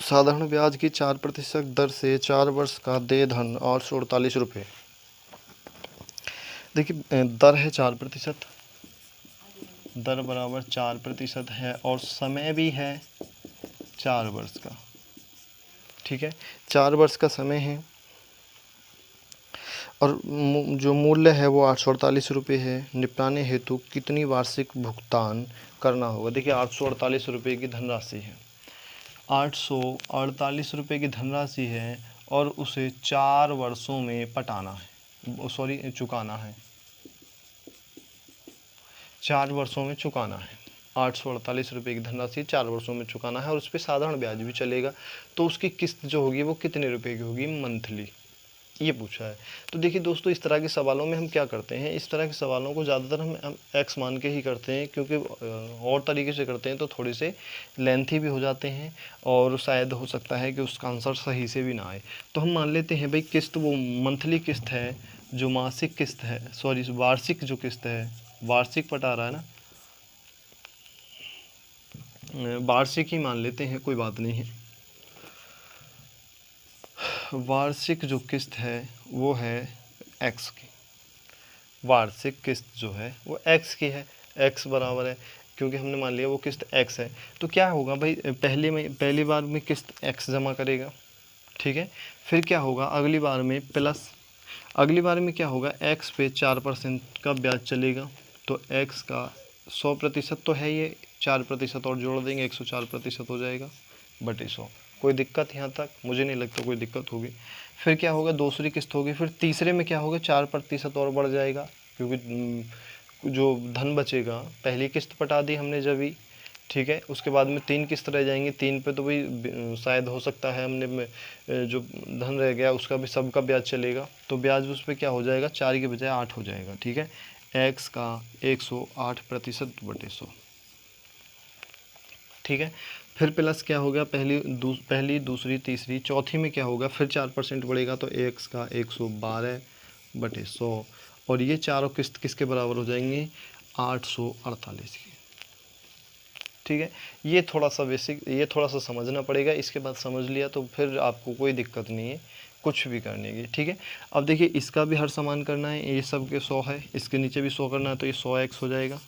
साधारण ब्याज की 4% दर से 4 वर्ष का देय धन 848 रुपये। देखिए दर है 4%, दर बराबर 4% है और समय भी है 4 वर्ष का, ठीक है। 4 वर्ष का समय है और जो मूल्य है वो 848 रुपये है। निपटाने हेतु कितनी वार्षिक भुगतान करना होगा। देखिए 848 रुपये की धनराशि है, 848 रुपये की धनराशि है और उसे 4 वर्षों में पटाना है, चुकाना है, 4 वर्षों में चुकाना है। 848 रुपये की धनराशि 4 वर्षों में चुकाना है और उस पर साधारण ब्याज भी चलेगा। तो उसकी किस्त जो होगी वो कितने रुपए की होगी मंथली, ये पूछा है। तो देखिए दोस्तों, इस तरह के सवालों में हम क्या करते हैं, इस तरह के सवालों को ज़्यादातर हम एक्स मान के ही करते हैं, क्योंकि और तरीके से करते हैं तो थोड़े से लेंथी भी हो जाते हैं और शायद हो सकता है कि उसका आंसर सही से भी ना आए। तो हम मान लेते हैं भाई किस्त वो मंथली किस्त है, जो मासिक किस्त है, सॉरी वार्षिक जो किस्त है, वार्षिक पटा रहा है ना, वार्षिक ही मान लेते हैं, कोई बात नहीं है। वार्षिक जो किस्त है वो है एक्स की, वार्षिक किस्त जो है वो एक्स की है, एक्स बराबर है, क्योंकि हमने मान लिया वो किस्त एक्स है। तो क्या होगा भाई, पहली बार में किस्त एक्स जमा करेगा, ठीक है। फिर क्या होगा अगली बार में प्लस, अगली बार में क्या होगा एक्स पे 4% का ब्याज चलेगा। तो एक्स का 100% तो है, ये 4% और जोड़ देंगे 104% हो जाएगा बटे 100। कोई दिक्कत यहाँ तक मुझे नहीं लगता कोई दिक्कत होगी। फिर क्या होगा दूसरी किस्त होगी, फिर तीसरे में क्या होगा 4% और बढ़ जाएगा, क्योंकि जो धन बचेगा, पहली किस्त पटा दी हमने जब ही, ठीक है। उसके बाद में 3 किस्त रह जाएंगी, 3 पे तो भाई शायद हो सकता है हमने जो धन रह गया उसका भी सबका ब्याज चलेगा, तो ब्याज उस पर क्या हो जाएगा 4 के बजाय 8 हो जाएगा, ठीक है। एक्स का 108% बटे 100, ठीक है। फिर प्लस क्या होगा पहली दूसरी तीसरी चौथी में क्या होगा, फिर 4% बढ़ेगा, तो एक्स का 112 बटे 100 और ये चारों किस्त किसके बराबर हो जाएंगे 848 की, ठीक है। ये थोड़ा सा बेसिक, ये थोड़ा सा समझना पड़ेगा, इसके बाद समझ लिया तो फिर आपको कोई दिक्कत नहीं है कुछ भी करने की, ठीक है। अब देखिए इसका भी हर सामान करना है, ये सब के 100 है, इसके नीचे भी 100 करना है, तो ये 100x हो जाएगा,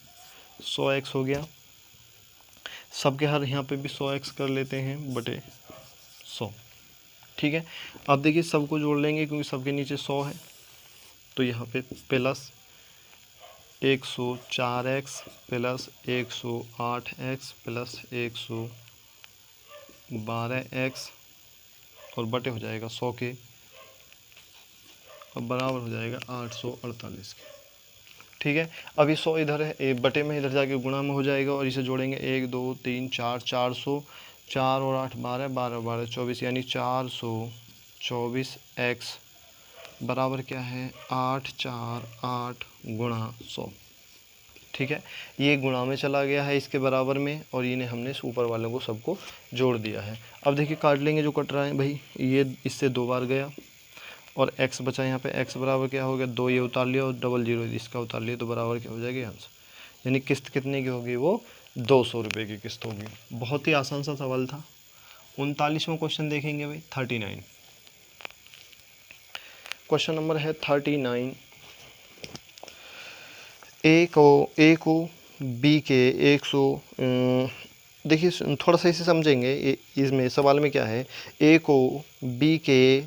100x हो गया। सबके हर यहाँ पे भी 100x कर लेते हैं बटे 100, ठीक है। अब देखिए सबको जोड़ लेंगे क्योंकि सबके नीचे 100 है, तो यहाँ पे plus 104x plus 108x plus 112x और बटे हो जाएगा 100 के और बराबर हो जाएगा 848 के, ठीक है। अभी 100 इधर है, बटे में इधर जाके गुणा में हो जाएगा और इसे जोड़ेंगे 1 2 3 4, 400, 4 और 8 12, 12 12 24, यानी 424x बराबर क्या है 848 गुणा 100, ठीक है। ये गुणा में चला गया है इसके बराबर में और ये हमने ऊपर वालों को सबको जोड़ दिया है। अब देखिए काट लेंगे जो कट रहा है भाई, ये इससे 2 बार गया और x बचा यहाँ पे, x बराबर क्या हो गया 2, ये उतार लिया और डबल जीरो इसका उतार लिया तो बराबर क्या हो जाएगी आंसर। यानी किस्त कितने की होगी, वो 200 रुपये की किस्त होगी। बहुत ही आसान सा सवाल था। 39वां क्वेश्चन देखेंगे भाई 39। क्वेश्चन नंबर है 39। ए को बी के 100, देखिए थोड़ा सा इसे समझेंगे। इसमें सवाल में क्या है, ए को बी के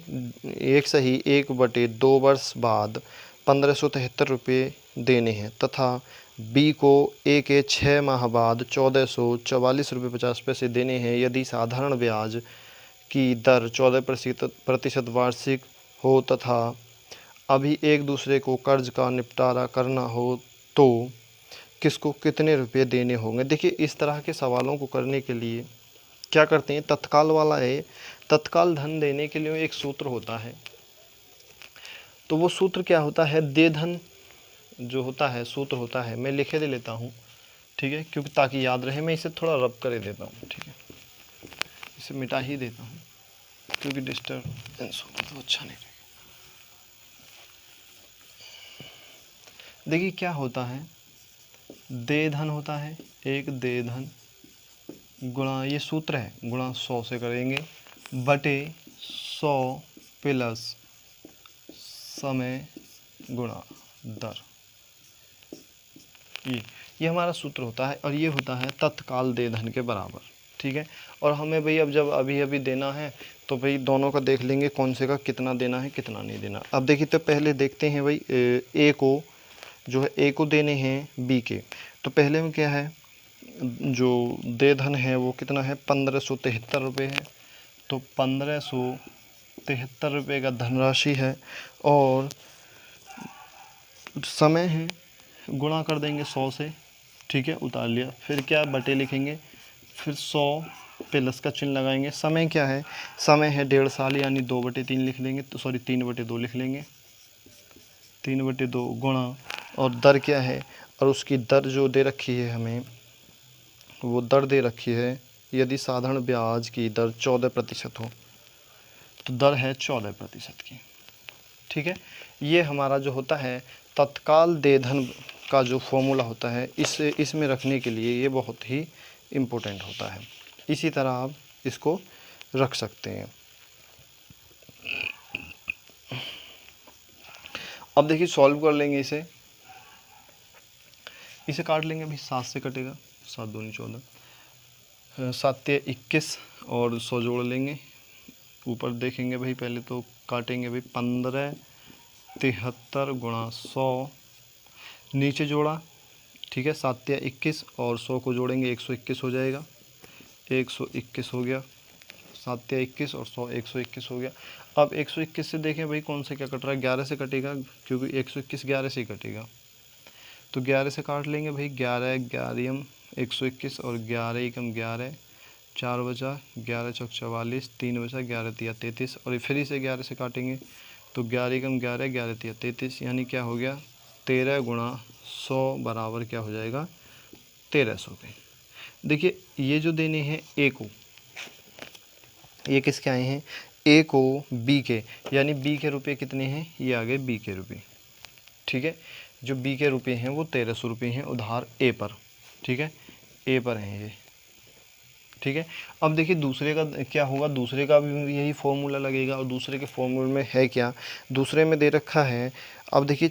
1/2 वर्ष बाद 1573 रुपये देने हैं तथा बी को ए के 6 माह बाद 1444 रुपये 50 पैसे देने हैं। यदि साधारण ब्याज की दर 14% वार्षिक हो तथा अभी एक दूसरे को कर्ज का निपटारा करना हो तो किसको कितने रुपए देने होंगे। देखिए इस तरह के सवालों को करने के लिए क्या करते हैं, तत्काल वाला है, तत्काल धन देने के लिए एक सूत्र होता है। तो वो सूत्र क्या होता है, दे धन जो होता है सूत्र होता है, मैं लिखे दे लेता हूँ, ठीक है, क्योंकि ताकि याद रहे। मैं इसे थोड़ा रब कर देता हूँ, ठीक है, इसे मिटा ही देता हूँ क्योंकि डिस्टर्बेंस होगा तो अच्छा नहीं रहेगा। देखिए क्या होता है, दे धन होता है, एक दे धन गुणा, ये सूत्र है, गुणा 100 से करेंगे बटे 100 प्लस समय गुणा दर। ये हमारा सूत्र होता है और ये होता है तत्काल दे धन के बराबर, ठीक है। और हमें भाई अब जब अभी अभी देना है तो भाई दोनों का देख लेंगे कौन से का कितना देना है कितना नहीं देना। अब देखिए तो पहले देखते हैं भाई ए को जो है ए को देने हैं बी के, तो पहले में क्या है, जो दे धन है वो कितना है 1573 रुपये है। तो 1573 रुपये का धनराशि है और समय है, गुणा कर देंगे 100 से, ठीक है, उतार लिया। फिर क्या बटे लिखेंगे, फिर 100 प्लस का चिन्ह लगाएंगे। समय क्या है, समय है 1.5 साल यानी 2/3 लिख लेंगे, तो सॉरी 3/2 लिख लेंगे, 3/2 गुणा, और दर क्या है, और उसकी दर जो दे रखी है हमें, वो दर दे रखी है, यदि साधारण ब्याज की दर 14% हो तो दर है 14% की, ठीक है। ये हमारा जो होता है तत्काल दे धन का जो फॉर्मूला होता है, इसमें रखने के लिए ये बहुत ही इम्पोर्टेंट होता है। इसी तरह आप इसको रख सकते हैं। अब देखिए सॉल्व कर लेंगे इसे काट लेंगे भाई, 7 से कटेगा, 7 दूनी 14, 7 तिया 21 और 100 जोड़ लेंगे। ऊपर देखेंगे भाई, पहले तो काटेंगे भाई 1573 गुणा 100, नीचे जोड़ा, ठीक है, 7 तिया 21 और 100 को जोड़ेंगे 121 हो जाएगा, 121 हो गया, 7 तिया 21 और 100 121 हो गया। अब 121 से देखें भाई कौन से क्या कट रहा है, 11 से कटेगा क्योंकि 121 11 से ही कटेगा, तो 11 से काट लेंगे भाई, 11 11 121 और 11 एकम 11, 4 बचा, 11 चौक 44, 3 बचा, 11 तिया 33 और फिर से 11 से काटेंगे तो 11 एकम 11, 11 तिया 33, यानी क्या हो गया 13 गुणा 100 बराबर क्या हो जाएगा 1300 रुपये। देखिए ये जो देने हैं ए को, ये किसके आए हैं, ए को बी के, यानी बी के रुपये कितने हैं, ये आ गए बी के रुपये, ठीक है। जो बी के रुपये हैं वो 1300 रुपये हैं उधार ए पर, ठीक है, ए पर हैं ये, ठीक है। अब देखिए दूसरे का क्या होगा, दूसरे का भी यही फॉर्मूला लगेगा और दूसरे के फॉर्मूले में है क्या, दूसरे में दे रखा है। अब देखिए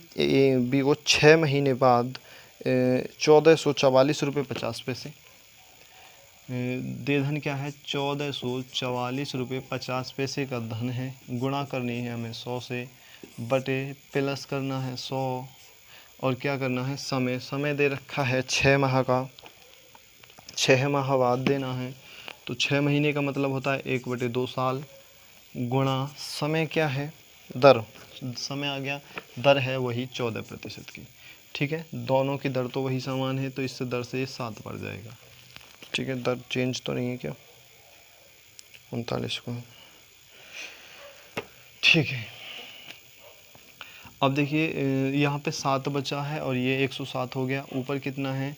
बी को 6 महीने बाद 1444 रुपये 50 पैसे, दे धन क्या है 1444 रुपये 50 पैसे का धन है, गुणा करनी है हमें 100 से, बटे प्लस करना है 100 और क्या करना है समय दे रखा है 6 माह का, 6 माह बाद देना है, तो 6 महीने का मतलब होता है 1/2 साल, गुणा समय क्या है दर, समय आ गया, दर है वही 14% की, ठीक है। दोनों की दर तो वही समान है तो इससे दर से ये 7 बढ़ जाएगा, ठीक है। दर चेंज तो नहीं है क्या 39 को, ठीक है। अब देखिए यहाँ पे 7 बचा है और ये 107 हो गया, ऊपर कितना है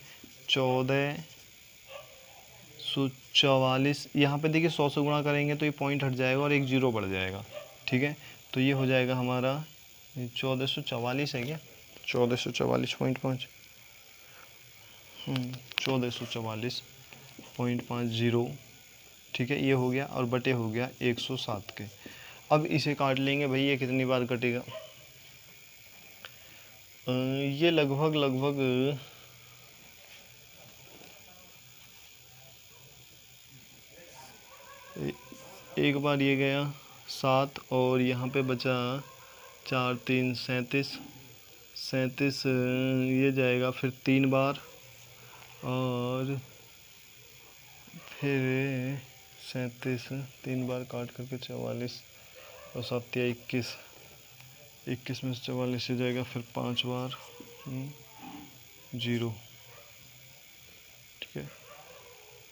1444, यहाँ पे देखिए 100 से गुणा करेंगे तो ये पॉइंट हट जाएगा और एक जीरो बढ़ जाएगा, ठीक है। तो ये हो जाएगा हमारा 1444 है क्या, 1444.5, 1444.50, ठीक है, ये हो गया और बटे हो गया 107 के। अब इसे काट लेंगे भाई, ये कितनी बार कटेगा, ये लगभग एक बार ये गया 7 और यहाँ पे बचा 4 3 37, ये जाएगा फिर 3 बार और फिर 37, 3 बार काट करके 44 और 7 या 21, 21 में से 44 हो जाएगा, फिर 5 बार 0, ठीक है,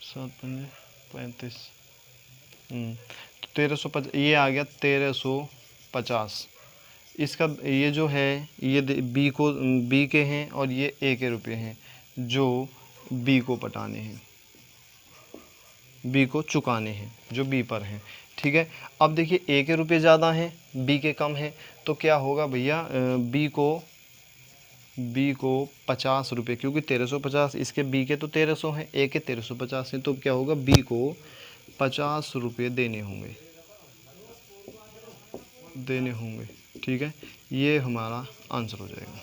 7 पंजे 35, तो 1350, ये आ गया 1350। इसका ये जो है ये बी के हैं और ये ए के रुपए हैं जो बी को पटाने हैं, बी को चुकाने हैं, जो बी पर हैं, ठीक है। अब देखिए ए के रुपए ज़्यादा हैं, बी के कम हैं, तो क्या होगा भैया, बी को 50 रुपये, क्योंकि 1350 इसके बी के तो 1300 हैं, ए के 1350 हैं, तो क्या होगा, बी को 50 रुपये देने होंगे, ठीक है। ये हमारा आंसर हो जाएगा।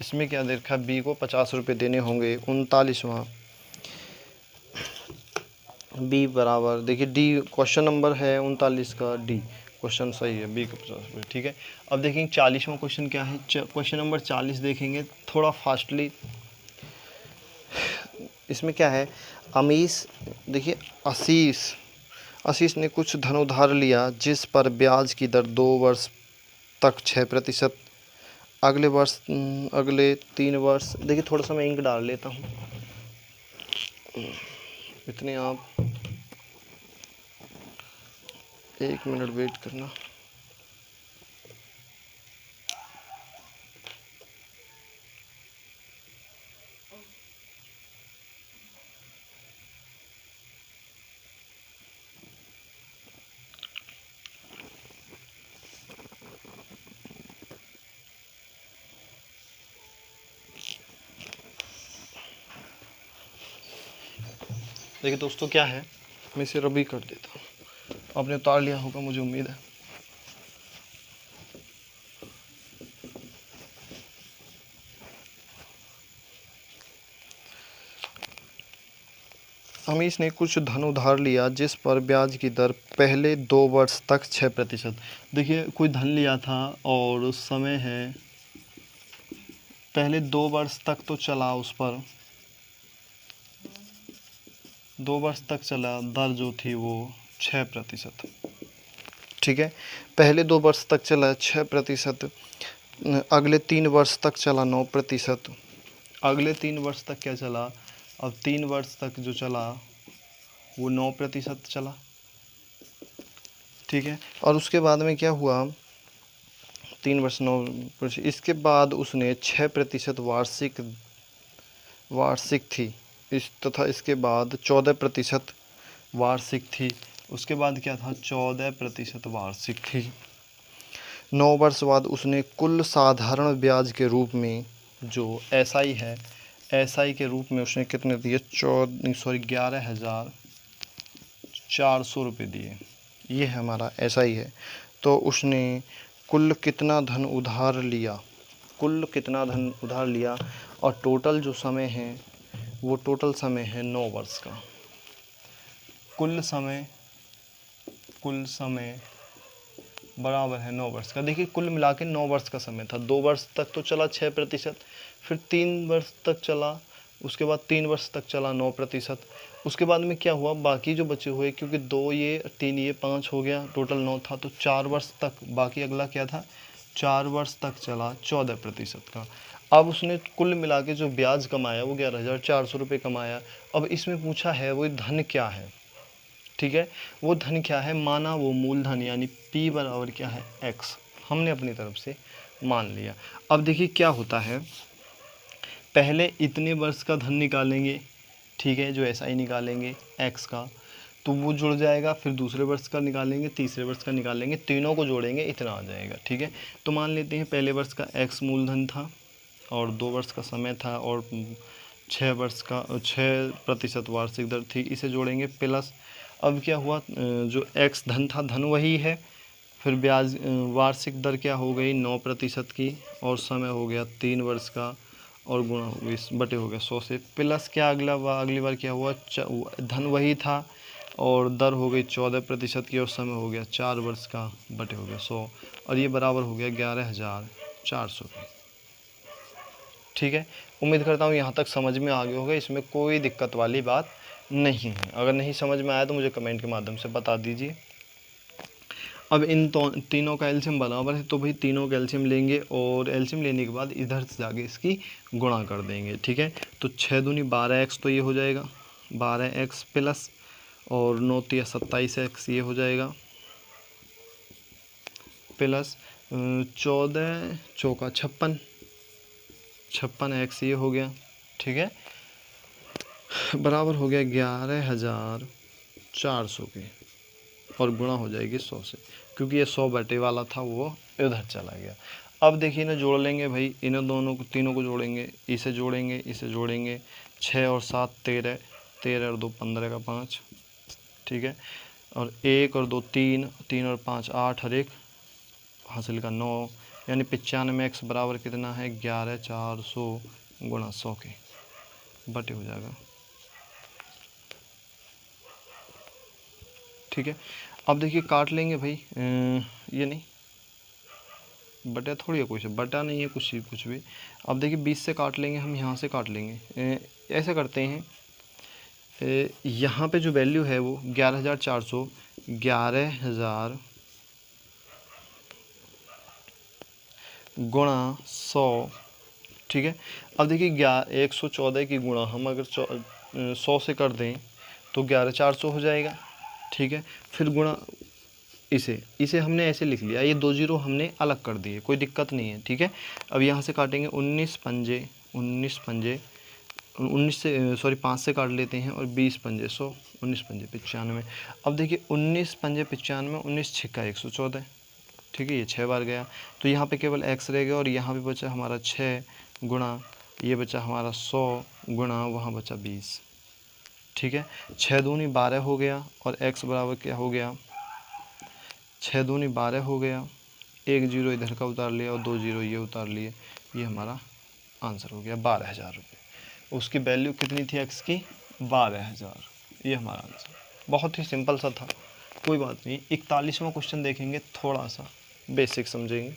इसमें क्या देखा, बी को 50 रुपये देने होंगे। 39वां, बी बराबर, देखिए डी क्वेश्चन नंबर है 39 का, डी क्वेश्चन सही है, बी को 50 रुपये, ठीक है। अब देखेंगे 40वां क्वेश्चन क्या है, क्वेश्चन नंबर 40 देखेंगे थोड़ा फास्टली। इसमें क्या है, देखिए आशीष ने कुछ धन उधार लिया जिस पर ब्याज की दर 2 वर्ष तक 6%, अगले 3 वर्ष, देखिए थोड़ा सा मैं इंक डाल लेता हूँ, इतने आप 1 मिनट वेट करना। देखिए दोस्तों क्या है, मैं इसे रबी कर देता हूँ, आपने उतार लिया होगा मुझे उम्मीद है। अमीश ने कुछ धन उधार लिया जिस पर ब्याज की दर पहले 2 वर्ष तक 6%। देखिए कोई धन लिया था और उस समय है पहले 2 वर्ष तक तो चला, उस पर 2 वर्ष तक चला, दर जो थी वो 6%, ठीक है। पहले 2 वर्ष तक चला 6%, अगले 3 वर्ष तक चला 9%, अगले 3 वर्ष तक क्या चला, अब 3 वर्ष तक जो चला वो 9% चला, ठीक है। और उसके बाद में क्या हुआ, 3 वर्ष 9%, इसके बाद उसने 6% वार्षिक थी तथा इसके बाद 14% वार्षिक थी, उसके बाद क्या था, 14% वार्षिक थी। 9 वर्ष बाद उसने कुल साधारण ब्याज के रूप में जो एसआई है, एसआई के रूप में उसने कितने दिए, 11,400 रुपये दिए, ये हमारा एसआई है। तो उसने कुल कितना धन उधार लिया, और टोटल जो समय है वो टोटल समय है 9 वर्ष का। कुल समय बराबर है 9 वर्ष का। देखिए कुल मिला के 9 वर्ष का समय था। 2 वर्ष तक तो चला 6%, फिर 3 वर्ष तक चला, उसके बाद 3 वर्ष तक चला 9%। उसके बाद में क्या हुआ, बाकी जो बचे हुए, क्योंकि 2 ये 3 ये 5 हो गया, टोटल 9 था, तो 4 वर्ष तक, बाकी अगला क्या था, 4 वर्ष तक चला 14% का। अब उसने कुल मिला के जो ब्याज कमाया वो 11,400 रुपये कमाया। अब इसमें पूछा है वो धन क्या है, ठीक है, वो धन क्या है, माना वो मूलधन, यानी P बराबर क्या है, X, हमने अपनी तरफ से मान लिया। अब देखिए क्या होता है, पहले इतने वर्ष का धन निकालेंगे, ठीक है, जो SI निकालेंगे X का, तो वो जुड़ जाएगा, फिर दूसरे वर्ष का निकालेंगे, तीसरे वर्ष का निकालेंगे, तीनों को जोड़ेंगे, इतना आ जाएगा। ठीक है, तो मान लेते हैं पहले वर्ष का x मूलधन था और 2 वर्ष का समय था और 6% वार्षिक दर थी, इसे जोड़ेंगे प्लस, अब क्या हुआ, जो x धन था, धन वही है, फिर ब्याज वार्षिक दर क्या हो गई 9% की, और समय हो गया 3 वर्ष का, और गुणा हो गई बटे हो गया 100 से, प्लस क्या अगली बार क्या हुआ, धन वही था और दर हो गई 14% की, और समय हो गया 4 वर्ष का, बटे हो गया 100, और ये बराबर हो गया 11,400 के। ठीक है, उम्मीद करता हूँ यहाँ तक समझ में आ गया होगा, इसमें कोई दिक्कत वाली बात नहीं है। अगर नहीं समझ में आया तो मुझे कमेंट के माध्यम से बता दीजिए। अब इन तीनों का एलसीएम बराबर है, तो भाई तीनों का एलसीएम लेंगे और एलसीएम लेने के बाद इधर से जाके इसकी गुणा कर देंगे। ठीक है, तो 6 दूनी 12x, तो ये हो जाएगा 12x प्लस, और 9 तिया 27x, ये हो जाएगा प्लस 14 चौका 56x, ये हो गया। ठीक है, बराबर हो गया 11,400 के, और गुणा हो जाएगी 100 से, क्योंकि ये 100 बटे वाला था वो इधर चला गया। अब देखिए ना, जोड़ लेंगे भाई, इन दोनों को, तीनों को जोड़ेंगे, इसे जोड़ेंगे, इसे जोड़ेंगे, 6 और 7 13, 13 और 2 15 का 5। ठीक है, और 1 और 2 3, 3 और 5 8, और 1 हासिल का 9, यानी 95x बराबर कितना है 11,400 गुणा 100 के, बटे हो जाएगा। ठीक है, अब देखिए काट लेंगे भाई, ये नहीं, बटा थोड़ी है, कुछ बटा नहीं है कुछ भी। अब देखिए 20 से काट लेंगे हम, यहाँ से काट लेंगे, ऐसे करते हैं, यहाँ पे जो वैल्यू है वो 11,400, 11,000 गुणा 100। ठीक है, अब देखिए 114 की गुणा हम अगर 100 से कर दें तो 11,400 हो जाएगा। ठीक है, फिर गुणा इसे हमने ऐसे लिख लिया, ये 2 जीरो हमने अलग कर दिए, कोई दिक्कत नहीं है। ठीक है, अब यहाँ से काटेंगे 19 पंजे 5 से काट लेते हैं, और 20 पंजे 100, 19 पंजे 95। अब देखिए 19 पंजे 95, 19 छिक्का 114। ठीक है, ये 6 बार गया, तो यहाँ पे केवल x रह गया, और यहाँ पे बचा हमारा 6 गुणा, ये बचा हमारा 100 गुणा, वहाँ बचा 20। ठीक है, 6 दूनी 12 हो गया, और x बराबर क्या हो गया, 6 दूनी 12 हो गया, 1 जीरो इधर का उतार लिया और 2 जीरो ये उतार लिए, ये हमारा आंसर हो गया 12,000 रुपये। उसकी वैल्यू कितनी थी x की, 12,000, ये हमारा आंसर। बहुत ही सिंपल सा था, कोई बात नहीं। 41वां क्वेश्चन देखेंगे, थोड़ा सा बेसिक समझेंगे।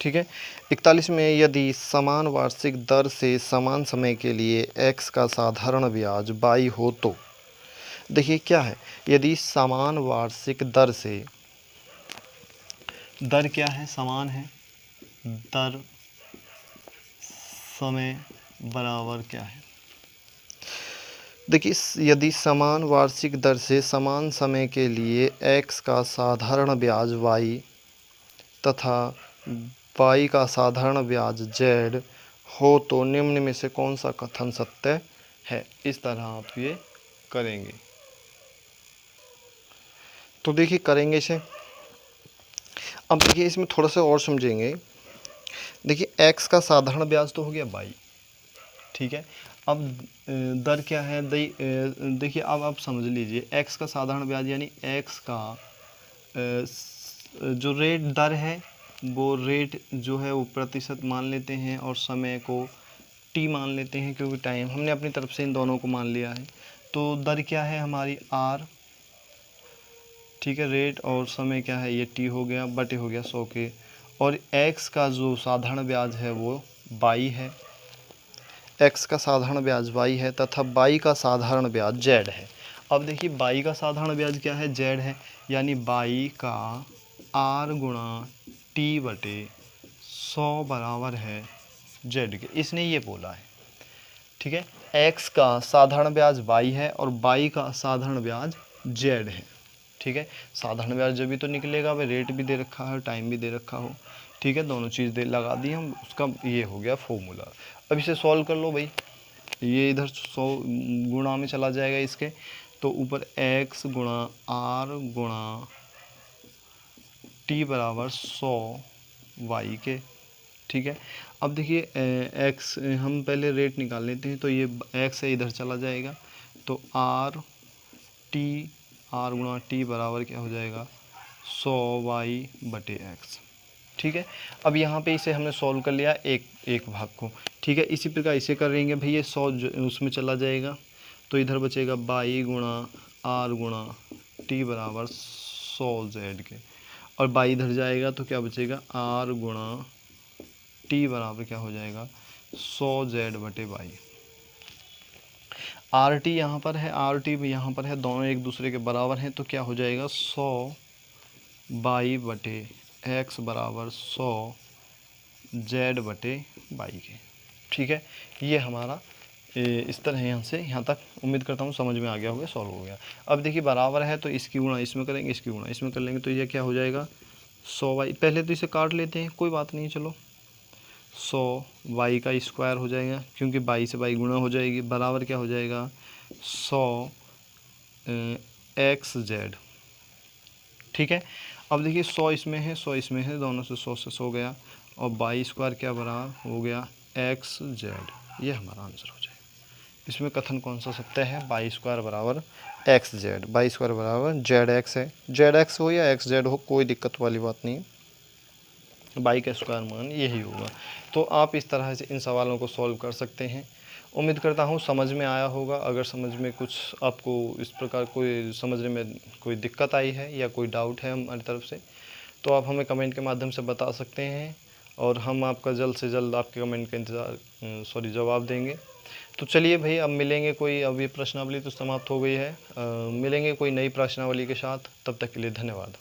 ठीक है, 41 में, यदि समान वार्षिक दर से समान समय के लिए x का साधारण ब्याज y हो तो, देखिए क्या है, यदि समान वार्षिक दर से, दर क्या है, समान है, दर समय बराबर क्या है, देखिए यदि समान वार्षिक दर से समान समय के लिए x का साधारण ब्याज y तथा y का साधारण ब्याज z हो तो निम्न में से कौन सा कथन सत्य है। इस तरह आप ये करेंगे। तो देखिए करेंगे इसे। अब देखिए इसमें थोड़ा सा और समझेंगे। देखिए x का साधारण ब्याज तो हो गया y। ठीक है, अब दर क्या है, देखिए अब आप समझ लीजिए, x का साधारण ब्याज यानी x का जो रेट दर है, वो रेट जो है वो प्रतिशत मान लेते हैं, और समय को t मान लेते हैं, क्योंकि टाइम हमने अपनी तरफ से इन दोनों को मान लिया है। तो दर क्या है हमारी r। ठीक है, रेट और समय क्या है, ये t हो गया, बटे हो गया 100 के, और x का जो साधारण ब्याज है वो y है, x का साधारण ब्याज y है, तथा y का साधारण ब्याज z है। अब देखिए y का साधारण ब्याज क्या है, z है, यानी y का r गुणा t बटे 100 बराबर है z के, इसने ये बोला है। ठीक है, x का साधारण ब्याज y है और y का साधारण ब्याज z है। ठीक है, साधारण ब्याज जब भी तो निकलेगा, भाई रेट भी दे रखा है, टाइम भी दे रखा हो। ठीक है, दोनों चीज़ लगा दी हम, उसका ये हो गया फॉर्मूला। अब इसे सॉल्व कर लो भाई। ये इधर 100 गुणा में चला जाएगा इसके, तो ऊपर x गुणा r गुणा t बराबर 100 y के। ठीक है, अब देखिए x हम पहले रेट निकाल लेते हैं, तो ये x है इधर चला जाएगा, तो r गुणा t बराबर क्या हो जाएगा 100y/x। ठीक है, अब यहाँ पे इसे हमने सॉल्व कर लिया एक भाग को। ठीक है, इसी प्रकार इसे करेंगे भैया 100 उसमें चला जाएगा, तो इधर बचेगा y गुणा r गुणा t बराबर 100z के, और y इधर जाएगा तो क्या बचेगा r गुणा t बराबर क्या हो जाएगा 100z/y। आर टी यहाँ पर है, आर टी भी यहाँ पर है, दोनों एक दूसरे के बराबर हैं, तो क्या हो जाएगा 100y/x बराबर 100z/y के। ठीक है, ये हमारा इस तरह यहाँ से यहाँ तक उम्मीद करता हूँ समझ में आ गया होगा, सॉल्व हो गया। अब देखिए बराबर है तो इसकी गुणा इसमें करेंगे, इसकी गुणा इसमें कर लेंगे, तो ये क्या हो जाएगा 100y। पहले तो इसे काट लेते हैं, कोई बात नहीं, चलो 100y का स्क्वायर हो जाएगा, क्योंकि y से y गुणा हो जाएगी, बराबर क्या हो जाएगा 100xz। ठीक है, अब देखिए 100 इसमें है 100 इसमें है, दोनों से 100 से 100 गया, और y स्क्वायर क्या बराबर हो गया xz। ये हमारा आंसर हो जाएगा। इसमें कथन कौन सा सत्य है, y स्क्वायर बराबर xz, y स्क्वायर बराबर zx है, zx हो या xz हो कोई दिक्कत वाली बात नहीं, y का स्क्वायर मान यही होगा। तो आप इस तरह से इन सवालों को सॉल्व कर सकते हैं। उम्मीद करता हूँ समझ में आया होगा। अगर समझ में कुछ आपको इस प्रकार कोई समझने में कोई दिक्कत आई है या कोई डाउट है हमारी तरफ से, तो आप हमें कमेंट के माध्यम से बता सकते हैं, और हम आपका जल्द से जल्द आपके कमेंट का जवाब देंगे। तो चलिए भाई, अब मिलेंगे कोई, अब ये प्रश्नावली तो समाप्त हो गई है, मिलेंगे कोई नई प्रश्नावली के साथ, तब तक के लिए धन्यवाद।